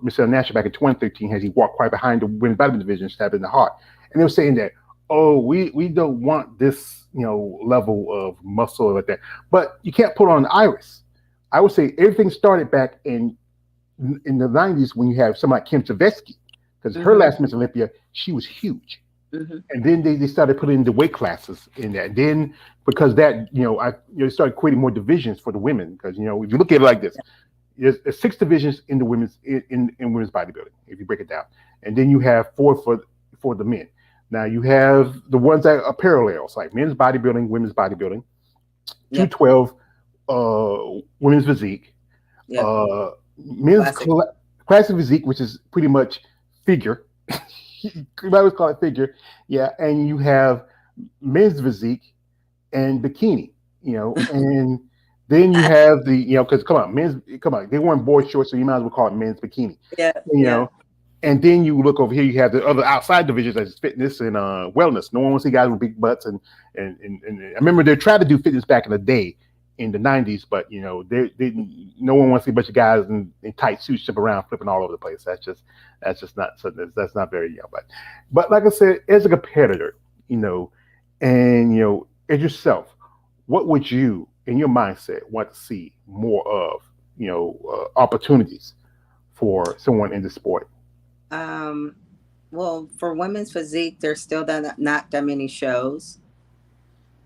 Speaker 1: Mr. International back in 2013, as he walked right behind the women's bodybuilding division, stabbed in the heart. And they were saying that, oh, we don't want this, level of muscle like that. But you can't put on Iris. I would say everything started back in the 90s when you have somebody like Kim Tversky, because her last Miss Olympia, she was huge. And then they started putting the weight classes in that. Then because that, they started creating more divisions for the women. Because, if you look at it like this, there's 6 divisions in the women's in women's bodybuilding, if you break it down. And then you have 4 for the men. Now you have the ones that are parallels, like men's bodybuilding, women's bodybuilding, 212, women's physique, men's classic physique, which is pretty much figure. You might always call it figure, and you have men's physique and bikini, and then you have the, because they weren't boy shorts, so you might as well call it men's bikini, and then you look over here, you have the other outside divisions as fitness and wellness. No one wants to see guys with big butts, and I remember they tried to do fitness back in the day, in the '90s, but they didn't. No one wants to see a bunch of guys in tight suits jump around, flipping all over the place. That's just not something. That's not very but like I said, as a competitor, you know, and as yourself, what would you, in your mindset, want to see more of? Opportunities for someone in the sport.
Speaker 2: Um, well, for women's physique, there's still not that many shows.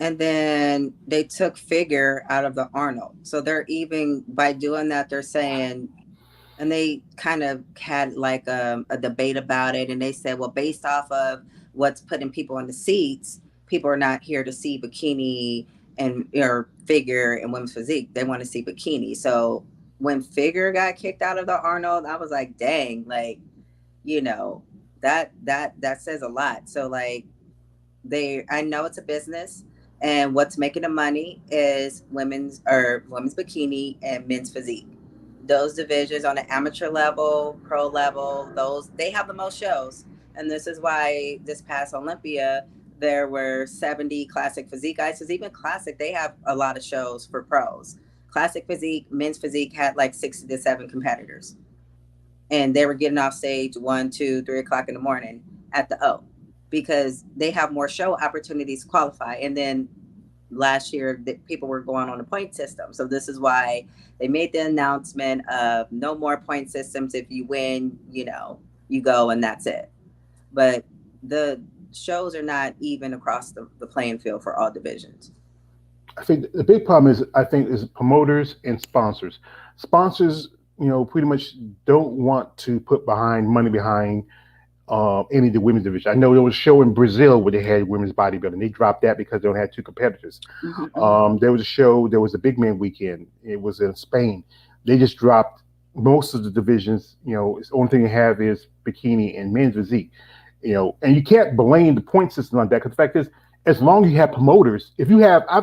Speaker 2: And then they took figure out of the Arnold. So they're even by doing that, they're saying, and they kind of had like a debate about it. And they said, well, based off of what's putting people in the seats, people are not here to see bikini and or figure and women's physique. They want to see bikini. So when figure got kicked out of the Arnold, I was like, dang, like, you know, that says a lot. So like I know it's a business, and what's making the money is women's bikini and men's physique. Those divisions on the amateur level, pro level, those they have the most shows. And this is why this past Olympia there were 70 classic physique guys. Because even classic, they have a lot of shows for pros. Classic physique, men's physique had like 60 to 7 competitors, and they were getting off stage 1, 2, 3 o'clock in the morning at the O, because they have more show opportunities to qualify. And then last year, people were going on a point system. So this is why they made the announcement of no more point systems. If you win, you go and that's it. But the shows are not even across the playing field for all divisions.
Speaker 1: I think the big problem is promoters and sponsors. Sponsors, pretty much don't want to put behind money behind any of the women's division. I know there was a show in Brazil where they had women's bodybuilding. They dropped that because they only had two competitors. There was a show. There was a big man weekend. It was in Spain. They just dropped most of the divisions. It's the only thing they have is bikini and men's physique. And you can't blame the point system on that, because the fact is, as long as you have promoters, if you have, I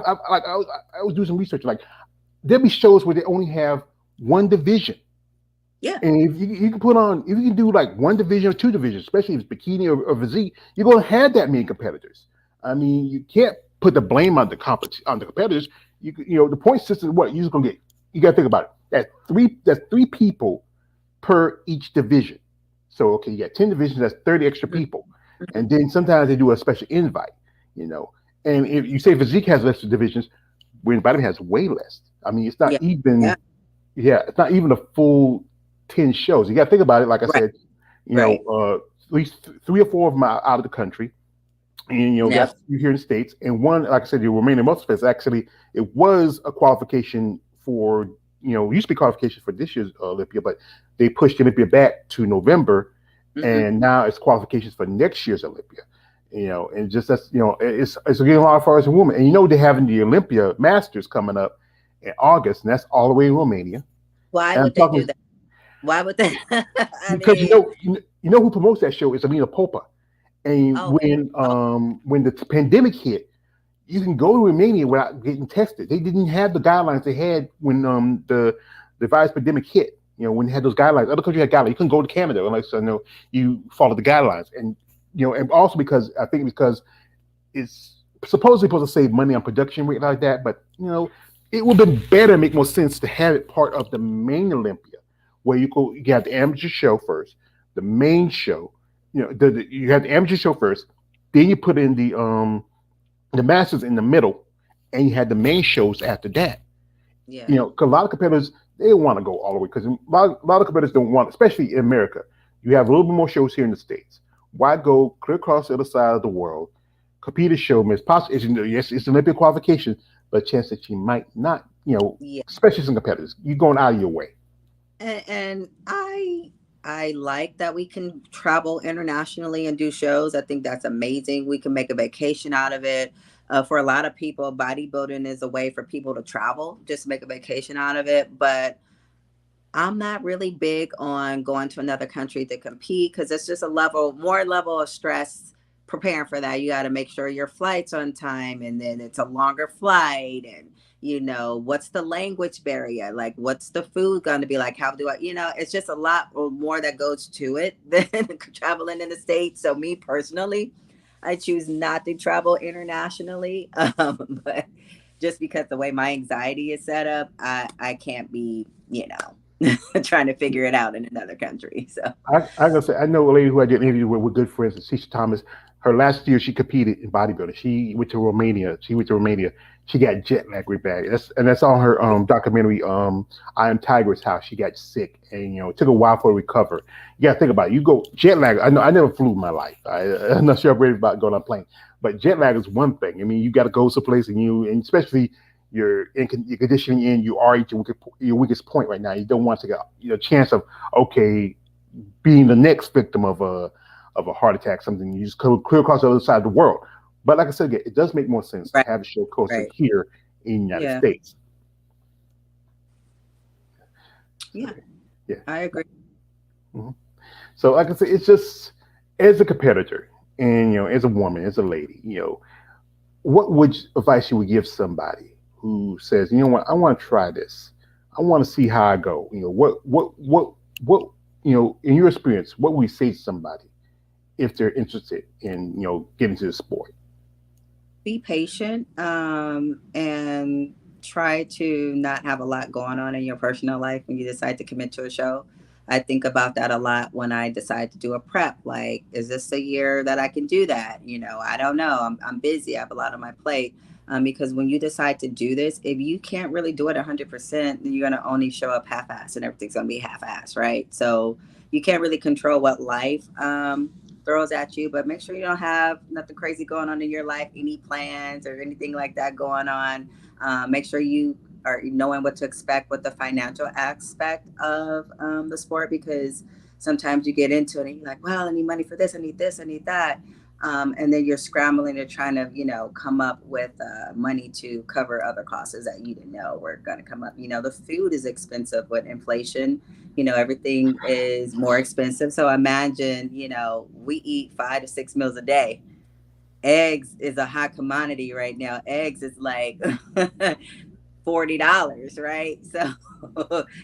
Speaker 1: was doing some research. Like, there'll be shows where they only have one division.
Speaker 2: Yeah.
Speaker 1: And if you can put on, if you can do like one division or two divisions, especially if it's bikini or physique, you're going to have that many competitors. I mean, you can't put the blame on the competitors. The point system is what you're just going to get. You got to think about it. That's three people per each division. So okay, you got 10 divisions. That's 30 extra people, and then sometimes they do a special invite. And if you say physique has less divisions, women's bodybuilding has way less. I mean, it's not even.
Speaker 2: Yeah.
Speaker 1: Yeah, it's not even a full 10 shows. You got to think about it. Like I said, at least 3 or 4 of them are out of the country, and that's here in the States. And one, like I said, the Romanian Muscle Fest, actually, it was a qualification for used to be qualification for this year's Olympia, but they pushed the Olympia back to November, and now it's qualifications for next year's Olympia. And just that's it's getting a lot as far as a woman. And they're having the Olympia Masters coming up in August, and that's all the way in Romania.
Speaker 2: Why would they do that? Why would they?
Speaker 1: Because who promotes that show is Alina Popa. And when the pandemic hit, you can go to Romania without getting tested. They didn't have the guidelines they had when the virus pandemic hit. When they had those guidelines, other countries had guidelines. You couldn't go to Canada unless you follow the guidelines. And and also because it's supposedly supposed to save money on production rate like that, but it would have been better, make more sense to have it part of the main Olympia, where you have the amateur show first, the main show. You have the amateur show first, then you put in the masters in the middle, and you had the main shows after that.
Speaker 2: Yeah.
Speaker 1: Because a lot of competitors, they want to go all the way, because a lot of competitors don't want, especially in America. You have a little bit more shows here in the States. Why go clear across the other side of the world, compete a show, miss possible? Yes, it's an Olympic qualification, but a chance that you might not. Especially some competitors, you're going out of your way.
Speaker 2: And I like that we can travel internationally and do shows. I think that's amazing. We can make a vacation out of it. For a lot of people, bodybuilding is a way for people to travel, just make a vacation out of it. But I'm not really big on going to another country to compete, because it's just more level of stress preparing for that. You got to make sure your flight's on time, and then it's a longer flight, and what's the language barrier? Like, what's the food going to be like? How do I, it's just a lot more that goes to it than traveling in the States. So me personally, I choose not to travel internationally. But just because the way my anxiety is set up, I can't be, trying to figure it out in another country. So
Speaker 1: I gotta say, I know a lady who I did an interview with. We're good friends, Cece Thomas. Her last year, she competed in bodybuilding. She went to Romania. She went to Romania. She got jet lag really bad. That's on her documentary. I Am Tiger's House. She got sick, and it took a while for her to recover. You gotta think about it. You go jet lag. I know I never flew in my life. I'm not sure I'm ready about going on a plane, but jet lag is one thing. I mean, you got to go someplace, and especially your conditioning in, you are at your weakest point right now. You don't want to get chance of okay being the next victim of a heart attack, something you just clear across the other side of the world. But like I said, again, it does make more sense to
Speaker 2: right,
Speaker 1: have a show closer
Speaker 2: right,
Speaker 1: here in the United
Speaker 2: yeah,
Speaker 1: States. So,
Speaker 2: yeah,
Speaker 1: yeah.
Speaker 2: I agree.
Speaker 1: hmm So like I said, it's just as a competitor and as a woman, as a lady, what would advice you would give somebody who says, you know what, I want to try this. I want to see how I go. What in your experience, what would you say to somebody if they're interested in getting to the sport?
Speaker 2: Be patient, and try to not have a lot going on in your personal life when you decide to commit to a show. I think about that a lot when I decide to do a prep. Like, is this a year that I can do that? I don't know. I'm busy. I have a lot on my plate. Because when you decide to do this, if you can't really do it 100%, then you're going to only show up half-assed and everything's going to be half-assed, right? So you can't really control what life throws at you, but make sure you don't have nothing crazy going on in your life, any plans or anything like that going on. Make sure you are knowing what to expect with the financial aspect of the sport, because sometimes you get into it and you're like, well, I need money for this, I need that. And then you're scrambling to trying to, come up with money to cover other costs that you didn't know were going to come up. The food is expensive with inflation. Everything is more expensive. So imagine, we eat 5 to 6 meals a day. Eggs is a hot commodity right now. Eggs is like $40, right? So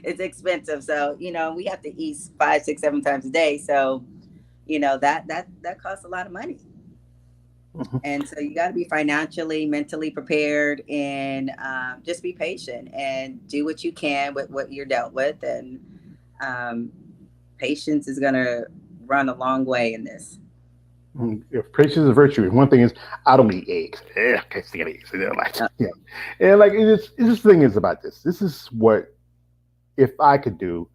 Speaker 2: it's expensive. So, we have to eat 5, 6, 7 times a day. So, that costs a lot of money.
Speaker 1: Mhm.
Speaker 2: And so you got to be financially, mentally prepared, and just be patient and do what you can with what you're dealt with. And um, patience is going to run a long way in this.
Speaker 1: If patience is a virtue, and one thing is, I don't eat eggs. I can't stand eggs. Like, and like this thing is about this. This is what if I could do.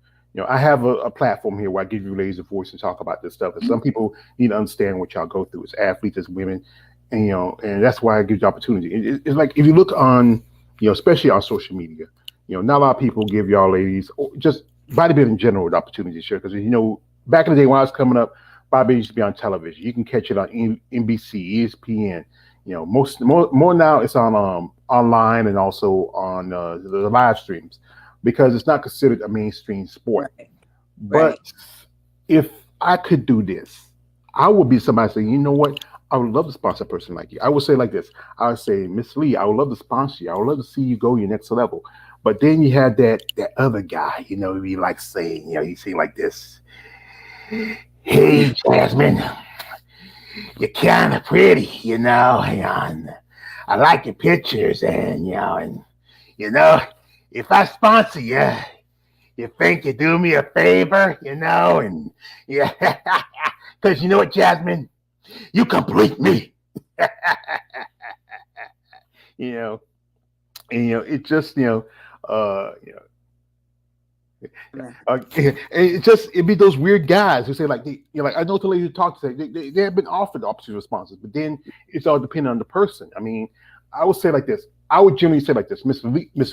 Speaker 1: I have a platform here where I give you ladies a voice and talk about this stuff. And some people need to understand what y'all go through as athletes, as women, and and that's why I give you opportunity. It's like if you look on, especially on social media, not a lot of people give y'all ladies, or just bodybuilding in general, the opportunity to share. Because back in the day when I was coming up, bodybuilding used to be on television. You can catch it on NBC, ESPN. More now it's on online and also on the live streams because it's not considered a mainstream sport.
Speaker 2: Right.
Speaker 1: But
Speaker 2: Right.
Speaker 1: if I could do this, I would be somebody saying, you know what? I would love to sponsor a person like you. I would say like this. I would say, Miss Lee, I would love to sponsor you. I would love to see you go your next level. But then you had that other guy, he like saying, he saying like this. Hey, Jasmine, you're kind of pretty, and I like your pictures, and you know, if I sponsor you, you think you do me a favor, and yeah, because you know what, Jasmine, you complete me, you know, and it just
Speaker 2: Right.
Speaker 1: it'd be those weird guys who say like like I know the lady who talked to say they have been offered opposite responses, but then it's all dependent on the person. I mean, I would say like this. I would generally say like this, Miss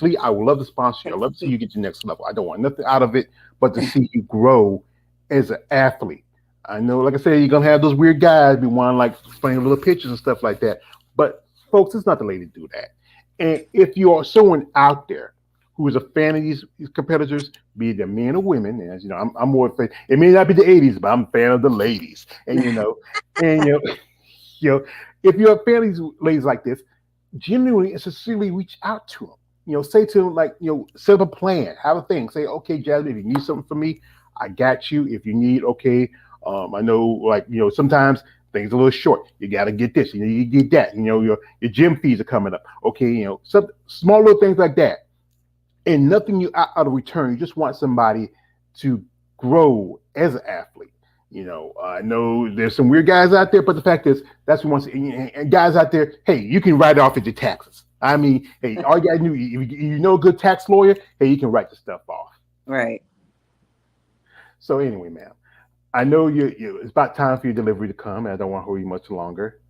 Speaker 1: Lee, I would love to sponsor you. I love to see you get to the next level. I don't want nothing out of it but to see you grow as an athlete. I know, like I said, you're gonna have those weird guys be wanting like funny little pictures and stuff like that. But folks, it's not the lady to do that. And if you are someone out there who is a fan of these competitors, be it men or women. And as you know, I'm more fan. It may not be the '80s, but I'm a fan of the ladies. And and you know, if you're a fan of these ladies like this, genuinely and sincerely reach out to them. Say to them like, set up a plan, have a thing. Say, okay, Jasmine, if you need something from me, I got you. If you need, okay, I know, like sometimes things a little short. You got to get this. You get that. Your gym fees are coming up. Okay, some small little things like that, and nothing you out of return. You just want somebody to grow as an athlete. I know there's some weird guys out there, but the fact is, that's what wants. And guys out there, hey, you can write it off as your taxes. I mean, hey, all you gotta do, if you know a good tax lawyer, hey, you can write the stuff off.
Speaker 2: Right.
Speaker 1: So anyway, ma'am, I know it's about time for your delivery to come, and I don't want to hold you much longer.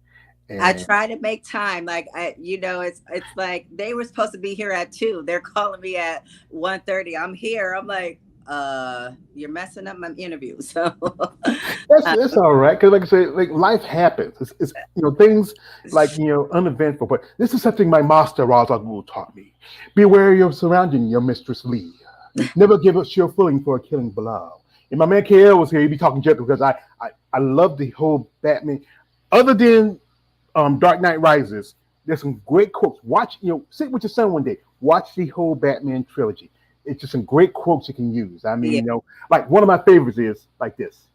Speaker 2: I
Speaker 1: And
Speaker 2: try to make time. Like it's like they were supposed to be here at 2. They're calling me at 1:30. I'm here. I'm like, you're messing up my interview. So
Speaker 1: that's all right, because like I said, like life happens. It's things like uneventful. But this is something my master Razagul taught me: beware of your surrounding, your mistress Lee. Never give us your fooling for a killing blow. And my man KL was here. He'd be talking joke because I love the whole Batman. Other than Dark Knight Rises, there's some great quotes. Watch, sit with your son one day. Watch the whole Batman trilogy. It's just some great quotes you can use. I mean,
Speaker 2: yeah.
Speaker 1: Like one of my favorites is like this: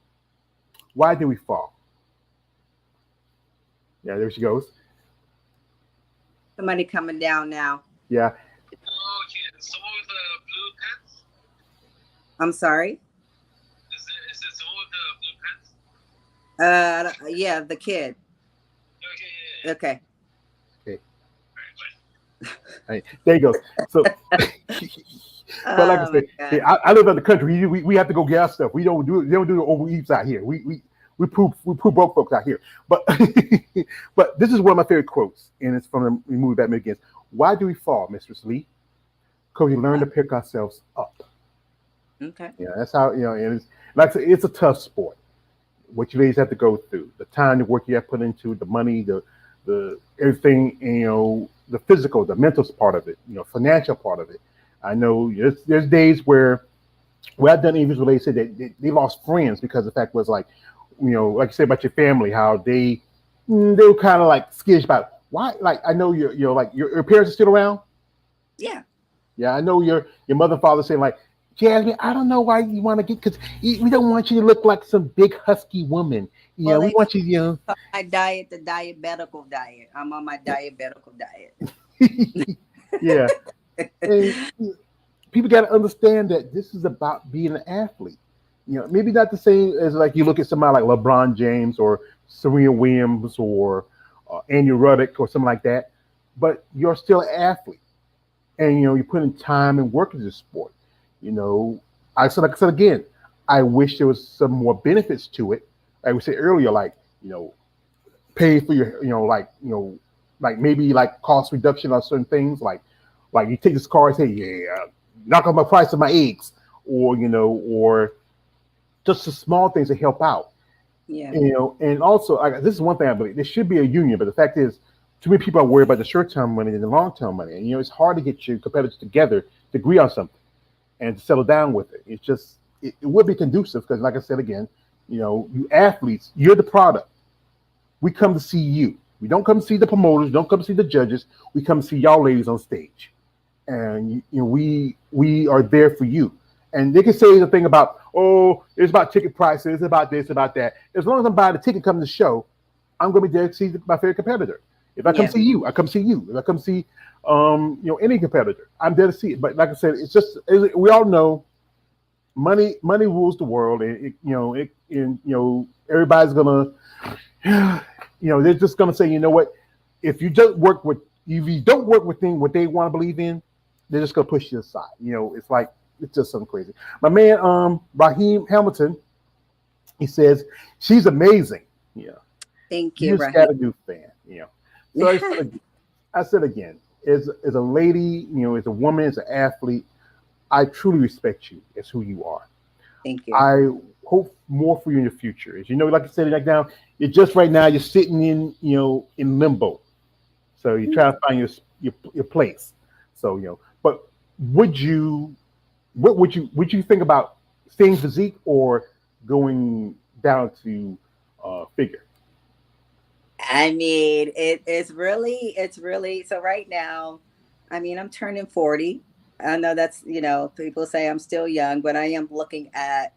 Speaker 1: "Why do we fall?" Yeah, there she goes.
Speaker 2: Somebody coming down now.
Speaker 1: Yeah.
Speaker 3: Okay, someone with blue pants.
Speaker 2: I'm sorry.
Speaker 3: Is it someone with blue pants?
Speaker 2: Yeah, the kid.
Speaker 3: Okay, yeah.
Speaker 2: Okay.
Speaker 1: Okay.
Speaker 3: All right,
Speaker 1: Right, there you go. So, but like I
Speaker 2: Oh my
Speaker 1: said,
Speaker 2: God.
Speaker 1: I live in the country. We have to go get our stuff. We don't do it. They don't do the Uber Eats out here. We poop broke folks out here. But but this is one of my favorite quotes, and it's from the movie Batman Begins. Why do we fall, Mistress Lee? Because we learn to pick ourselves up.
Speaker 2: Okay.
Speaker 1: Yeah, that's how And it's like I said, it's a tough sport. What you ladies have to go through, the time, the work you have put into, the money, the everything, the physical, the mental part of it, financial part of it. I know there's days where I've done interviews where they said that they lost friends because the fact was like, like you said about your family, how they were kind of like skittish about why. Like I know like your parents are still around.
Speaker 2: Yeah.
Speaker 1: Yeah, I know your mother and father saying like, Jasmine, I don't know why you want to get because we don't want you to look like some big husky woman.
Speaker 2: Well,
Speaker 1: We
Speaker 2: they
Speaker 1: want you,
Speaker 2: call my diet the diabetical diet. I'm on my diabetical diet.
Speaker 1: yeah. And people got to understand that this is about being an athlete. Maybe not the same as like you look at somebody like LeBron James or Serena Williams or Andy Roddick or something like that, but you're still an athlete, and you put in time and work into the sport. I said, like I said again, I wish there was some more benefits to it. Like we said earlier, like pay for your, like maybe like cost reduction on certain things, like you take this car and say, yeah, knock off my price of my eggs, or just the small things to help out.
Speaker 2: Yeah.
Speaker 1: And also, this is one thing I believe there should be a union, but the fact is, too many people are worried about the short-term money than the long-term money, and it's hard to get your competitors together to agree on something and to settle down with it. It's just it would be conducive because, like I said again, you athletes, you're the product. We come to see you. We don't come to see the promoters. Don't come to see the judges. We come to see y'all ladies on stage, and we are there for you. And they can say the thing about, oh, it's about ticket prices, it's about this, about that. As long as I'm buying the ticket, come to the show, I'm going to be there to see my favorite competitor. If I come see you, I come see you. If I come see, any competitor, I'm there to see it. But like I said, we all know, money rules the world, and everybody's gonna, they're just gonna say, you know what, if you don't work with them, what they want to believe in, they're just gonna push you aside. It's just something crazy. My man, Raheem Hamilton, he says she's amazing. Yeah,
Speaker 2: Thank you,
Speaker 1: you just
Speaker 2: Raheem.
Speaker 1: got a new fan. So I said again, as a lady, as a woman, as an athlete, I truly respect you as who you are.
Speaker 2: Thank you.
Speaker 1: I hope more for you in the future. As like I said, like now, you're just right now, you're sitting in limbo. So you're trying to find your place. So but would you, what would you think about staying physique or going down to figure?
Speaker 2: I mean, it's really, so right now, I mean, I'm turning 40. I know that's, people say I'm still young, but I am looking at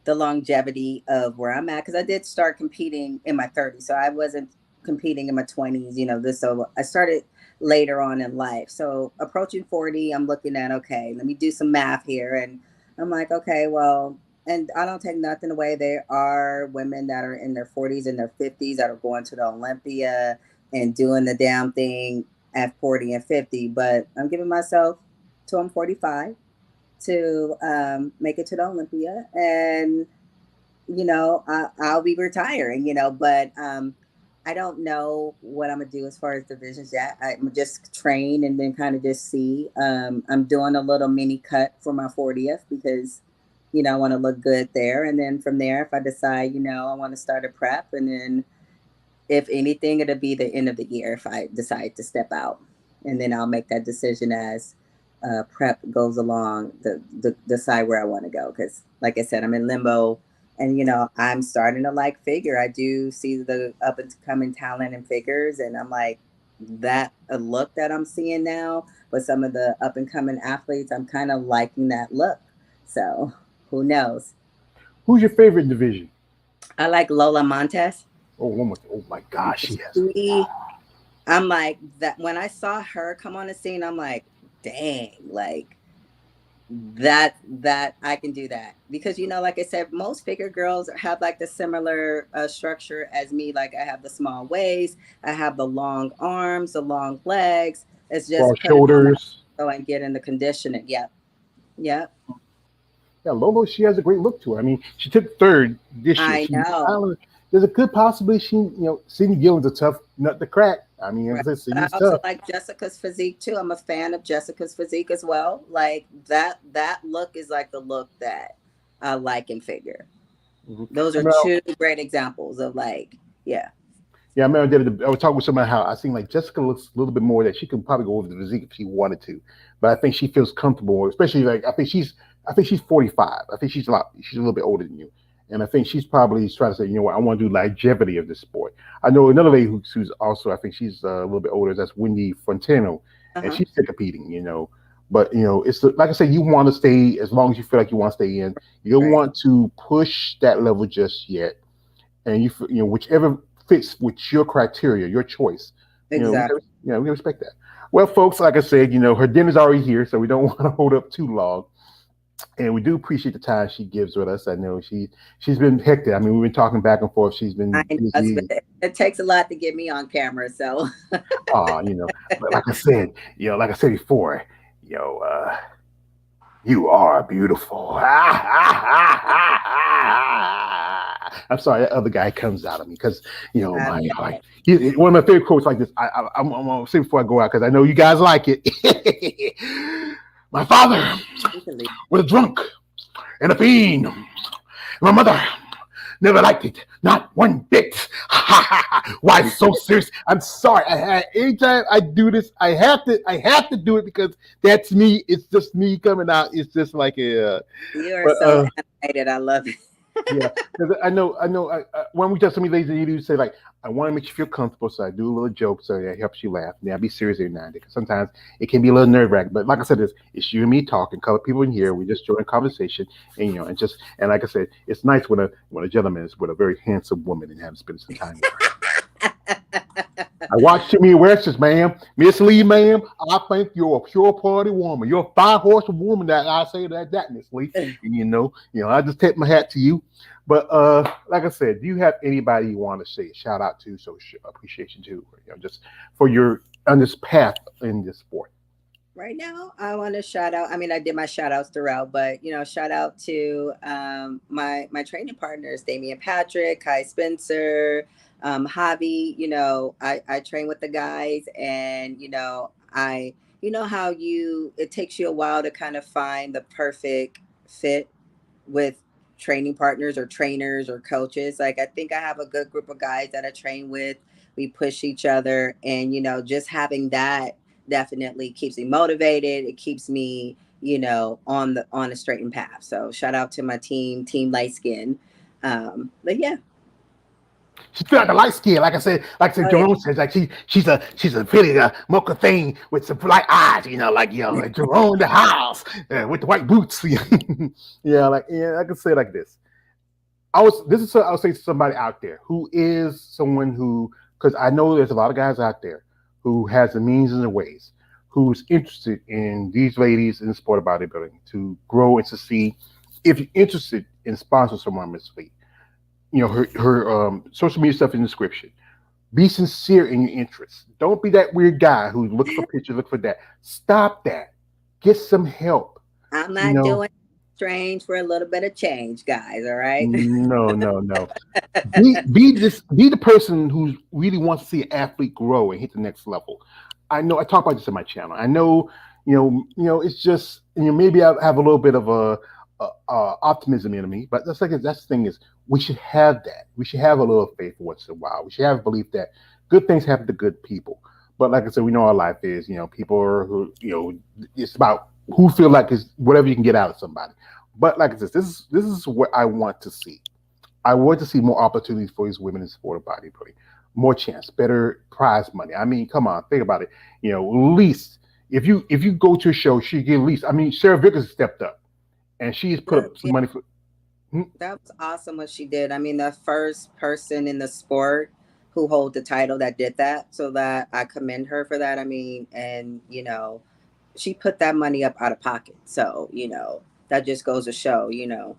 Speaker 2: the longevity of where I'm at, because I did start competing in my 30s, so I wasn't competing in my 20s. This, so I started later on in life. So approaching 40, I'm looking at, okay, let me do some math here, and I'm like, okay, well, and I don't take nothing away. There are women that are in their 40s and their 50s that are going to the Olympia and doing the damn thing at 40 and 50, but I'm giving myself till I'm 45 to make it to the Olympia, and I'll be retiring, but I don't know what I'm gonna do as far as divisions yet. I'm just train and then kind of just see. I'm doing a little mini cut for my 40th because I want to look good there, and then from there, if I decide I want to start a prep, and then if anything, it'll be the end of the year if I decide to step out, and then I'll make that decision as prep goes along, the decide where I want to go. Because, like I said, I'm in limbo, and I'm starting to like figure. I do see the up and coming talent in figures, and I'm like that a look that I'm seeing now. But some of the up and coming athletes, I'm kind of liking that look. So who knows?
Speaker 1: Who's your favorite division?
Speaker 2: I like Lola Montes.
Speaker 1: Oh my gosh, yes.
Speaker 2: I'm like that when I saw her come on the scene, I'm like, dang, like that I can do that. Because like I said, most figure girls have like the similar structure as me. Like I have the small waist, I have the long arms, the long legs. It's just
Speaker 1: Broad shoulders.
Speaker 2: So I get in the conditioning. Yep.
Speaker 1: Yeah, Lolo, she has a great look to her. I mean, she took third this year.
Speaker 2: I know.
Speaker 1: There's a good possibility Cindy Gillen's a tough nut to crack. I mean,
Speaker 2: Right.
Speaker 1: Cindy's
Speaker 2: I also
Speaker 1: tough.
Speaker 2: like Jessica's physique too. I'm a fan of Jessica's physique as well. Like that look is like the look that I like in figure.
Speaker 1: Mhm.
Speaker 2: Those
Speaker 1: I
Speaker 2: are
Speaker 1: mean,
Speaker 2: two great examples of like, yeah.
Speaker 1: Yeah, I remember I was talking with somebody how I think like Jessica looks a little bit more that she could probably go over the physique if she wanted to, but I think she feels comfortable, especially like I think she's 45. I think she's a little bit older than you, and I think she's probably trying to say, you know what, I want to do longevity of this sport. I know another lady who's also I think she's a little bit older. That's Wendy Fontano, and
Speaker 2: Uh-huh.
Speaker 1: she's still competing. But it's like I said, you want to stay as long as you feel like you want to stay in. You don't
Speaker 2: Right.
Speaker 1: want to push that level just yet, and whichever fits with your criteria, your choice.
Speaker 2: Exactly.
Speaker 1: We respect that. Well, folks, like I said, her dinner's already here, so we don't want to hold up too long. And we do appreciate the time she gives with us. I know she's been hectic. I mean, we've been talking back and forth. She's
Speaker 2: I
Speaker 1: been
Speaker 2: know
Speaker 1: busy.
Speaker 2: it takes a lot to get me on camera. So
Speaker 1: But like I said before, you know, uh, you are beautiful. I'm sorry, that other guy comes out of me because
Speaker 2: I
Speaker 1: my
Speaker 2: love
Speaker 1: like one of my favorite quotes like this. I'm gonna say before I go out because I know you guys like it. My father
Speaker 2: it.
Speaker 1: was a drunk and a fiend. My mother never liked it, not one bit. Why so serious? I'm sorry. Anytime I do this, I have to do it because that's me. It's just me coming out. It's just like a.
Speaker 2: You are
Speaker 1: But
Speaker 2: so animated. I love it.
Speaker 1: yeah, 'cause I know. When we tell some ladies, you do say like, I want to make you feel comfortable, so I do a little joke, so that helps you laugh. Now, be serious every now and then, because sometimes it can be a little nerve wracking. But like I said, it's you and me talking. Color people in here, we just join conversation, and and like I said, it's nice when a gentleman is with a very handsome woman and having spent some time with her. I watched too many Westerns, ma'am. Miss Lee, ma'am, I think you're a pure party woman. You're a 5 horse woman. That I say that, Miss Lee. And I just take my hat to you. But like I said, do you have anybody you want to say a shout out to? So appreciation to, just for your on this path in this sport.
Speaker 2: Right now, I want to shout out. I mean, I did my shout outs throughout, but shout out to my training partners, Damian Patrick, Kai Spencer, Javi. I train with the guys, and I how it takes you a while to kind of find the perfect fit with training partners or trainers or coaches. Like I think I have a good group of guys that I train with. We push each other, and just having that definitely keeps me motivated. It keeps me, on the straight and path. So shout out to my team Light Skin. But yeah.
Speaker 1: She's got the light skin, like I said,
Speaker 2: Oh, yeah.
Speaker 1: Jerome says, like she's a pretty mocha thing with some light eyes, like Jerome the house with the white boots. Yeah, like I can say it like this. I'll say to somebody out there who is someone who, because I know there's a lot of guys out there who has the means and the ways, who's interested in these ladies in the sport of bodybuilding to grow and succeed. If you're interested in sponsoring someone, Miss Lee, her social media stuff in the description. Be sincere in your interests. Don't be that weird guy who looks for pictures, look for that. Stop that. Get some help.
Speaker 2: I'm
Speaker 1: You
Speaker 2: not
Speaker 1: know,
Speaker 2: doing strange for a little bit of change, guys. All right.
Speaker 1: no, no, no. Be the person who really wants to see an athlete grow and hit the next level. I know I talk about this on my channel. I know, it's just maybe I have a little bit of optimism in me, but that's the thing is we should have that. We should have a little faith once in a while. We should have a belief that good things happen to good people. But like I said, we know our life is people are who it's about who feel like it's whatever you can get out of somebody. But like I said, this is what I want to see. I want to see more opportunities for these women in sport of bodybuilding, more chance, better prize money. I mean, come on, think about it. At least if you go to a show, she get at least. I mean, Sarah Vickers stepped up, and she's put up some
Speaker 2: Yeah,
Speaker 1: money for. Hmm?
Speaker 2: that was awesome what she did. I mean, the first person in the sport who hold the title that did that, so that I commend her for that. I mean, and she put that money up out of pocket. So, that just goes to show,
Speaker 1: Mhm.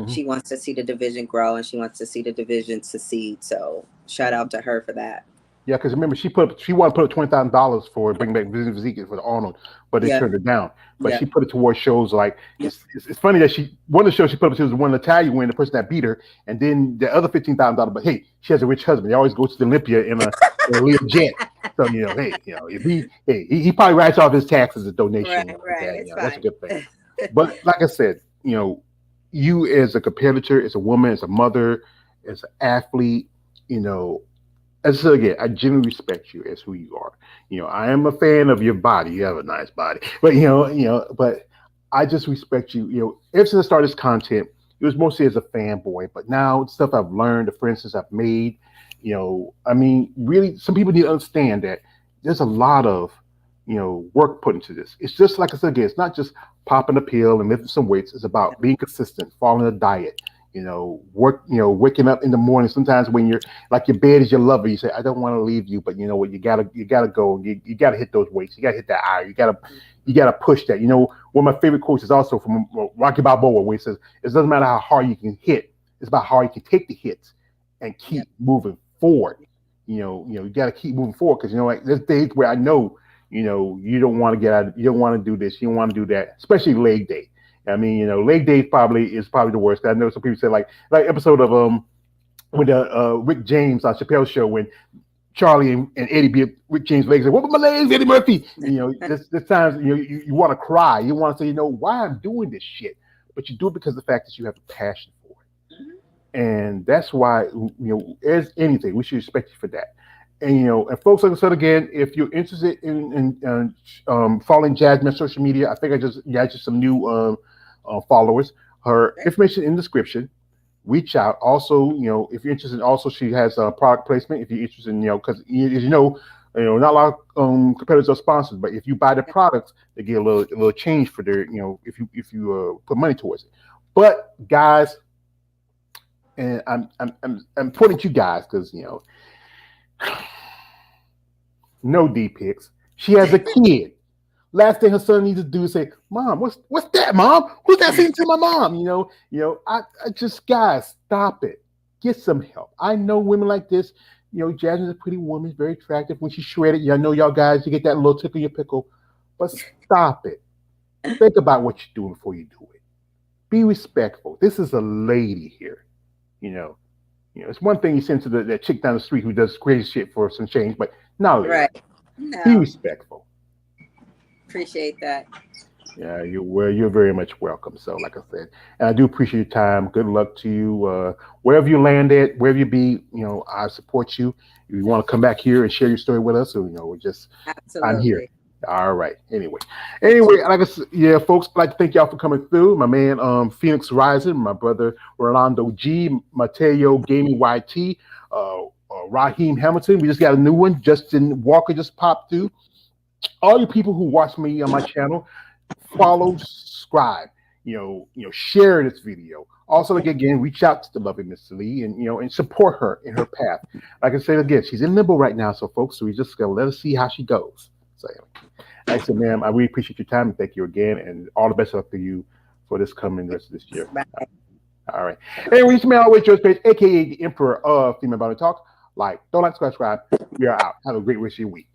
Speaker 2: she wants to see the division grow and she wants to see the division succeed. So shout out to her for that.
Speaker 1: Yeah, because remember she wanted to put up $20,000 for bring back Physique for the Arnold, but they
Speaker 2: Yeah.
Speaker 1: turned it down. But
Speaker 2: Yeah.
Speaker 1: she put it towards shows like it's funny that one of the shows she put up to was one Italian win, the person that beat her, and then the other $15,000. But hey, she has a rich husband. He always goes to the Olympia in a Lear jet. So hey, if he probably writes off his taxes as a donation.
Speaker 2: Right,
Speaker 1: Like
Speaker 2: right.
Speaker 1: that,
Speaker 2: It's
Speaker 1: that's a
Speaker 2: fine.
Speaker 1: good thing. But like I said, you as a competitor, as a woman, as a mother, as an athlete, you know, as I said again, I genuinely respect you as who you are. I am a fan of your body. You have a nice body, but but I just respect you. Ever since I started this content, it was mostly as a fanboy. But now, stuff I've learned, the friendships I've made, I mean, really, some people need to understand that there's a lot of work put into this. It's just like I said again, it's not just popping a pill and lifting some weights. It's about being consistent, following a diet. Waking up in the morning. Sometimes when you're like your bed is your lover, you say, "I don't want to leave you," but you know what? You gotta go. You gotta hit those weights. You gotta hit that iron. You gotta push that. One of my favorite quotes is also from Rocky Balboa, where he says, "It doesn't matter how hard you can hit. It's about how you can take the hits and
Speaker 2: Yep.
Speaker 1: keep moving forward." You gotta keep moving forward because like there's days where I know, you don't want to get out. You don't want to do this. You don't want to do that, especially leg day. I mean, leg day is probably the worst. I know some people say like episode of with Rick James on Chappelle's show when Charlie and Eddie beat Rick James' legs. Like, what about my legs, Eddie Murphy? There's times you want to cry. You want to say, why I'm doing this shit, but you do it because of the fact that you have a passion for it, and that's why as anything, we should respect you for that. And folks, like I said again, if you're interested in following Jasmine on social media, I think I just got you some new followers. Her information in the description. Reach out. Also, if you're interested, also she has a product placement. If you're interested in, because as not a lot of competitors are sponsors, but if you buy the products, they get a little change for their, if you put money towards it. But guys, and I'm pointing to you guys because no D pics. She has a kid. Last thing her son needs to do is say, "Mom, what's that, Mom? Who's that saying to my mom?" I just guys, stop it. Get some help. I know women like this. Jasmine's a pretty woman, very attractive. When she's shredded, I know y'all guys, you get that little tickle in your pickle. But stop it. Think about what you're doing before you do it. Be respectful. This is a lady here. It's one thing you send to that chick down the street who does crazy shit for some change, but not a lady.
Speaker 2: Right.
Speaker 1: Be
Speaker 2: No.
Speaker 1: respectful.
Speaker 2: Appreciate that.
Speaker 1: Yeah, you're very much welcome. So, like I said, and I do appreciate your time. Good luck to you. Wherever you land at, wherever you be, I support you. If you want to come back here and share your story with us, or we're just I'm here.
Speaker 2: Absolutely.
Speaker 1: All right. Anyway, like I said, yeah, folks, I'd like to thank y'all for coming through. My man, Phoenix Rising, my brother Rolando G, Mateo Gaming YT, Raheem Hamilton. We just got a new one. Justin Walker just popped through. All you people who watch me on my channel, follow, subscribe. share this video. Also, again, reach out to the lovely Miss Lee and support her in her path. Like I said again, she's in limbo right now, so folks, so we just gotta let us see how she goes. So, like I said, ma'am, I really appreciate your time and thank you again, and all the best luck to you for this coming rest of this year.
Speaker 2: Bye.
Speaker 1: All right. Anyway, reach me out with your page, aka the Emperor of Female Body Talk. Like, don't like, subscribe. We are out. Have a great rest of your week.